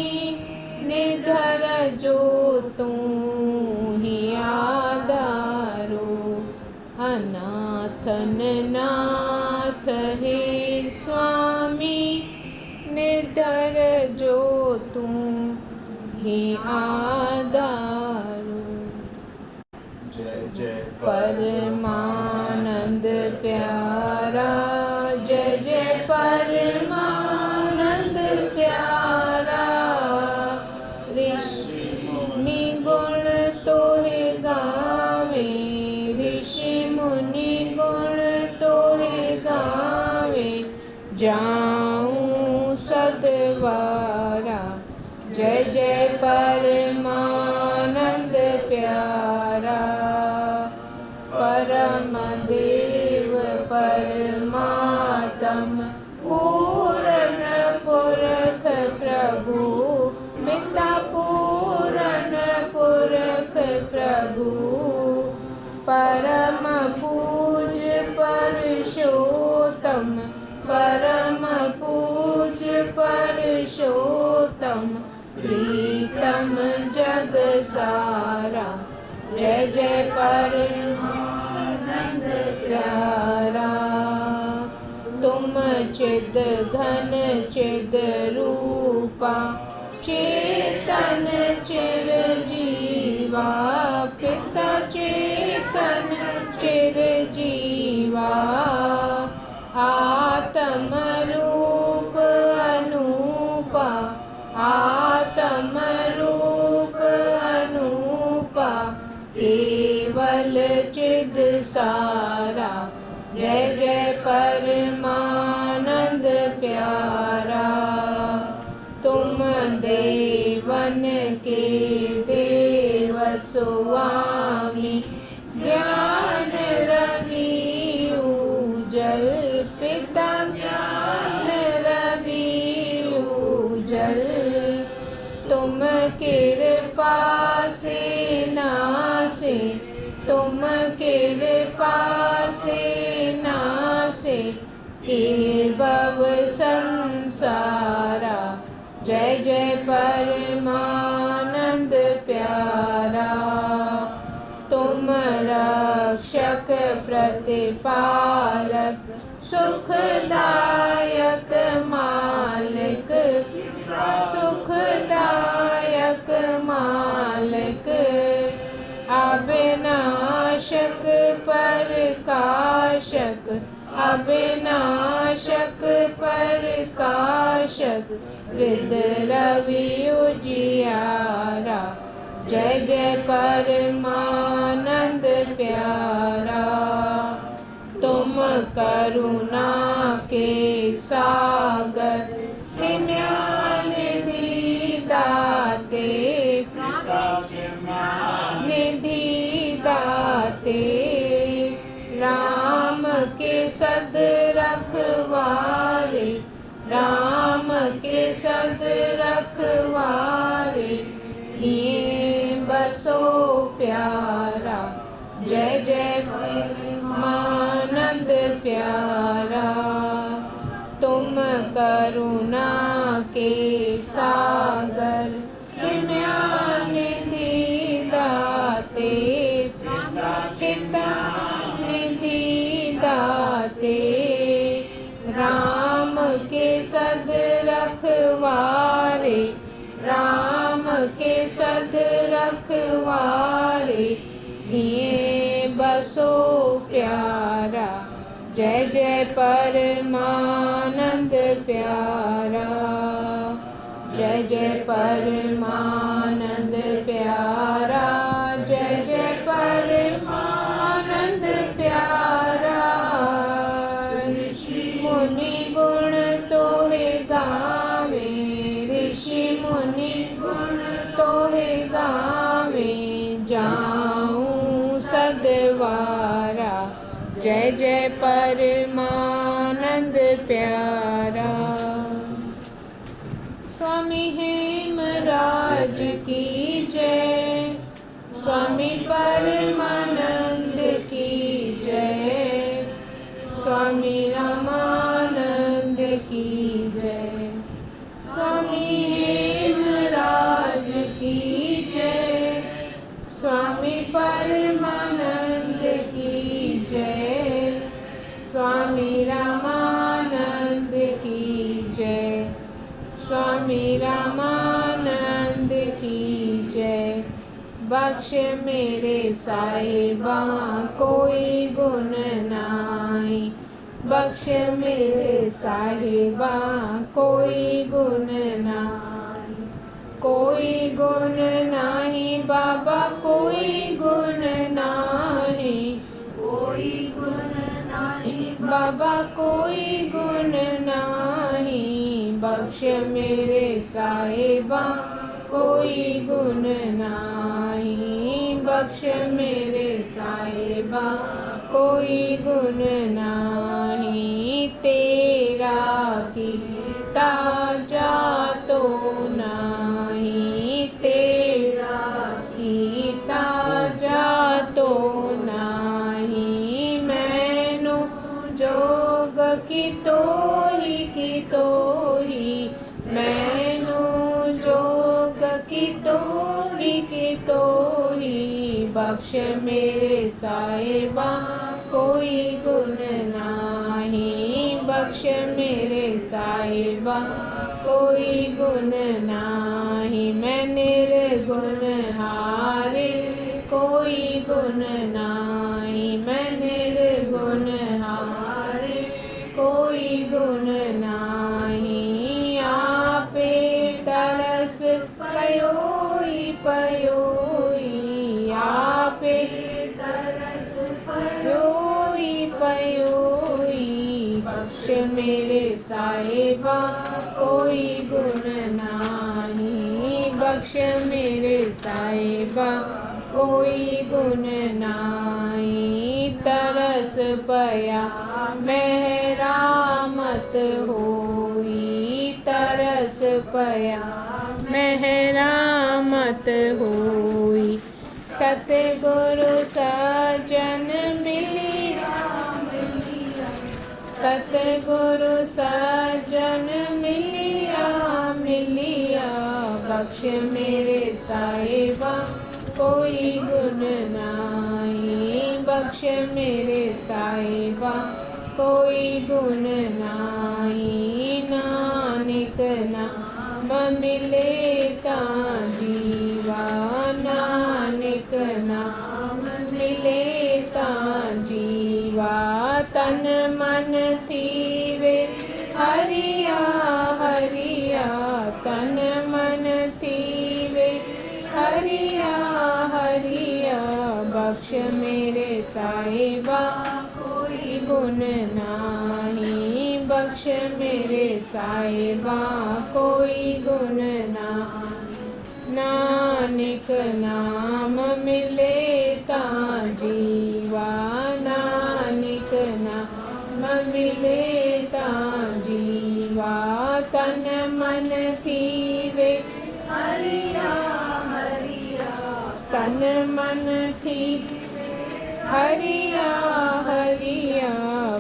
निधर जो तू ही आधारो। अनाथन नाथ हे स्वामी निधर जो तू ही आधारो। जय जय परमानंद प्यारा, जय जय परमानंद प्यारा। ऋषि मुनि गुण तोहे गावे, ऋषि मुनि गुण तोहे गावे। जाऊं सतवारा, जय जय परमानंद प्यारा। परम देव परमात्म पूर्ण पुरख प्रभु, पिता पूर्ण पुरख प्रभु। परम पूज परशोत्तम, परम पूज परशोत्तम। प्रीतम जग सारा, जय जय परमानंद प्यारा। तुम चिद घन चिद रूपा, चेतन चिरजीवा। पिता चेतन चिरजीवा। आत्म रूप अनूपा, आत्म रूप अनूपा। केवल चिद सारा, जय जय परमानंद प्यारा। तुम देवन के देव स्वामी, ज्ञान रवि उजल। पिता ज्ञान रवि उजल। तुम कृपा से नासे, तुम कृपा से नासे। ये भव संसारा, जय जय परमानंद प्यारा। तुम रक्षक प्रतिपालक, सुखदायक मालिक, सुखदायक मालिक। अविनाशक प्रकाशक, अविनाशक प्रकाशक। हृदय रवि उजियारा, जय जय परमानंद प्यारा। तुम करुणा के सागर, निधि दाते। निधि दाते। राम के सद रखवारे, राम के सद रखवारे। ये बसो प्यारा, जय जय परमानंद प्यारा। तुम करुणा के सागर, निधि दाते। पिता निधि दाते। राम के सद रखवारे, राम के सद रखवारे। ये बसो प्यारा, जय जय परमानंद प्यारा। जय जय परमानंद प्यारा, जय जय परमानंद प्यारा। ऋषि मुनि गुण तोहे गावे, ऋषि मुनि गुण तोहे गावे। जाऊं सदवारा, जय जय परमानंद प्यारा। स्वामी हेमराज की जय, स्वामी परमानंद की जय, स्वामी रामानंद की जय। स्वामी हेमराज की जय, स्वामी परमानंद की जय, स्वामी रामानंद की जय, स्वामी रामानंद की जय। बख्श मेरे साहिबा कोई गुण नाई, बख्श मेरे साहिबा कोई गुण नाई, कोई गुण नाही बाबा कोई गुण नाही, कोई गुण नाही बाबा कोई गुण नाही। बख्श मेरे साहिबा कोई गुण नाही, बख्श मेरे साहिबा कोई गुण नाही। तेरा कीता जातो नाही, तेरा कीता जातो नाही। मैनू जोग की तो ही मैनू जोग की तो ही। बख्श मेरे साहिबा कोई गुण नाही, बख्श मेरे साहिबा कोई गुण नाही। मैं निर्गुण हारे कोई गुण नाही, मैं निर्गुण हारे कोई गुण नाही। आपे तरस पयोई पयोई, आपे तरस पयोई पयोई। बख्श मेरे साहिबा कोई गुण नाही, बख्श मेरे साहिबा कोई गुण नाही। तरस पया मेहरामत होई, तरस पया मेहरामत होई। सतगुरु सजन मिलिया, सतगुरु सजन मिलिया मिलिया। बख्श मेरे साहिबा कोई गुण नाही, बख्श मेरे साहिबा कोई गुण नाही। नानक नाम मिले तां जीवा, नानक नाम मिले तां जीवा। तन मन थीवे हरिया हरिया, तन मन थीवे हरिया हरिया। बख्श मेरे साहिबा कोई गुण नाही, बख्श मेरे साहिबा कोई गुण नाही। नानक नाम मिले तां जीवा, नानक नाम मिले तां जीवा। तन मन थीवे हरिया हरिया, तन मन थीवे हरिया हरिया।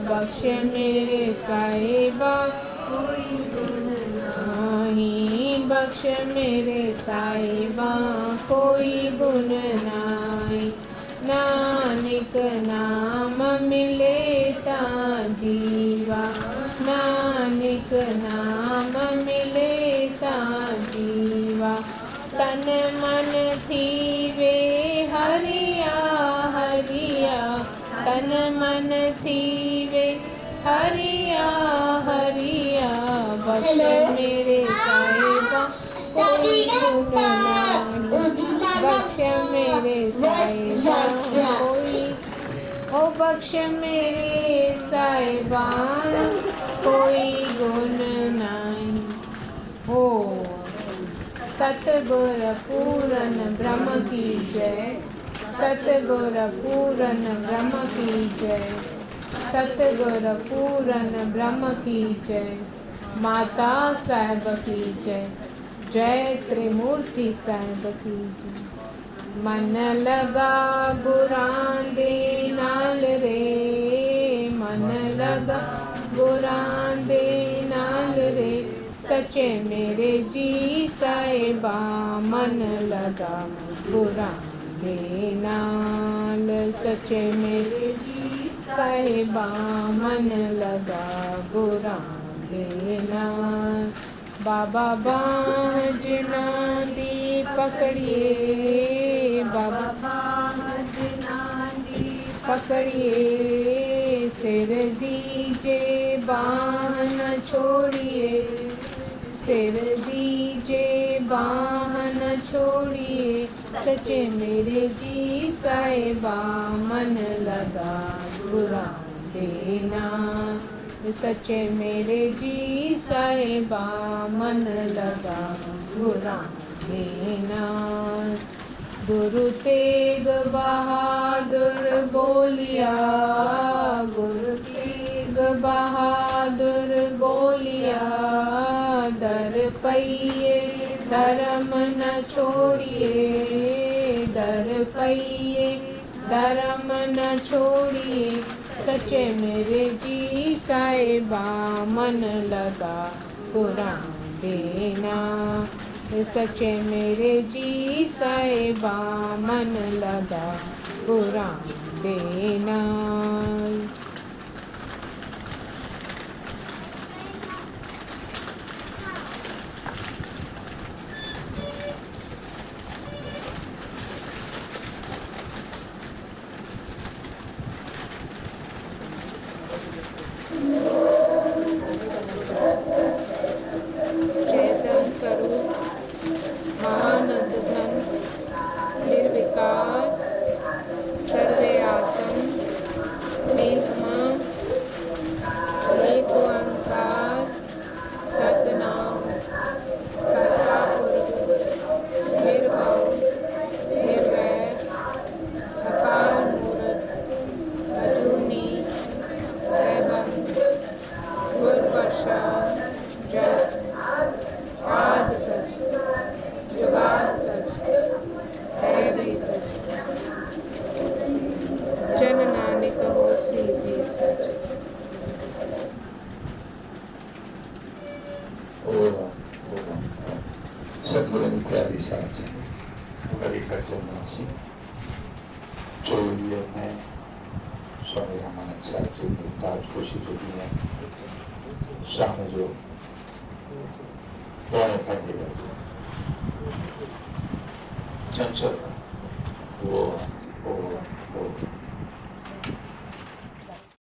बख्श मेरे साहिबा कोई गुण नाही, बख्श मेरे साहिबा कोई गुण नाही। नानक नाम मिले तां जीवा, नानक नाम मिले तां जीवा। तन मन थीवे हरिया हरिया, तन मन थीवे हरिया हरिया। बख्श मेरे साहिबा कोई गुण नाही, बख्श मेरे साहिबा कोई, ओ बख्श मेरे साहिबा कोई गुण नाही। ओ सतगुर पूरन ब्रह्म की जय, सतगुर पूरन ब्रह्म की जय, सतगुर पूरन ब्रह्म की जय। माता साहिब की जय, जय त्रिमूर्ति साहिब की जय। मन लगा गुरां दे नाल रे, मन लगा गुरां दे नाल रे। सचे मेरे जी साहिबा मन लगा बुरा बेनाल सचे मेरे जी साहिबा मन लगा बुरा बेनाल बाबा बाह जिना दी पकड़िए बाबा बाह जिना दी पकड़िए सिर दीजे बाह न छोड़िए सिर दीजे बाह न छोड़िए सचे मेरे जी साहिबा मन लगा बुरा देना सचे मेरे जी साहिबा मन लगा बुरा देना गुरु तेग बहादुर बोलिया गुरु तेग बहादुर बोलिया दर पइए धर्म न छोड़िए दर पइए धर्म न छोड़िए सचे मेरे जी साहिबा मन लगा पुराण देना सचे मेरे जी साहिबा मन लगा पुराण देना चैतन्य स्वरूप महानंद घन निर्विकार सर्वे आत्म एकमा एक ओंकार सतनाम कर्ता पुरुष निर्भव निर्वैर अकाल मूर्त अजूनी सैभं गुरप्रसाद जप आद सच जुगाद सच है भी सच जन नानक होसी भी सच। सद्गुरु प्यारी साथ बड़ी कटोसी चोलियों में स्वामी रामानंद साहब जी ने ताज खुशी जो दी है सामने जो दोनों खंडे चंचल वो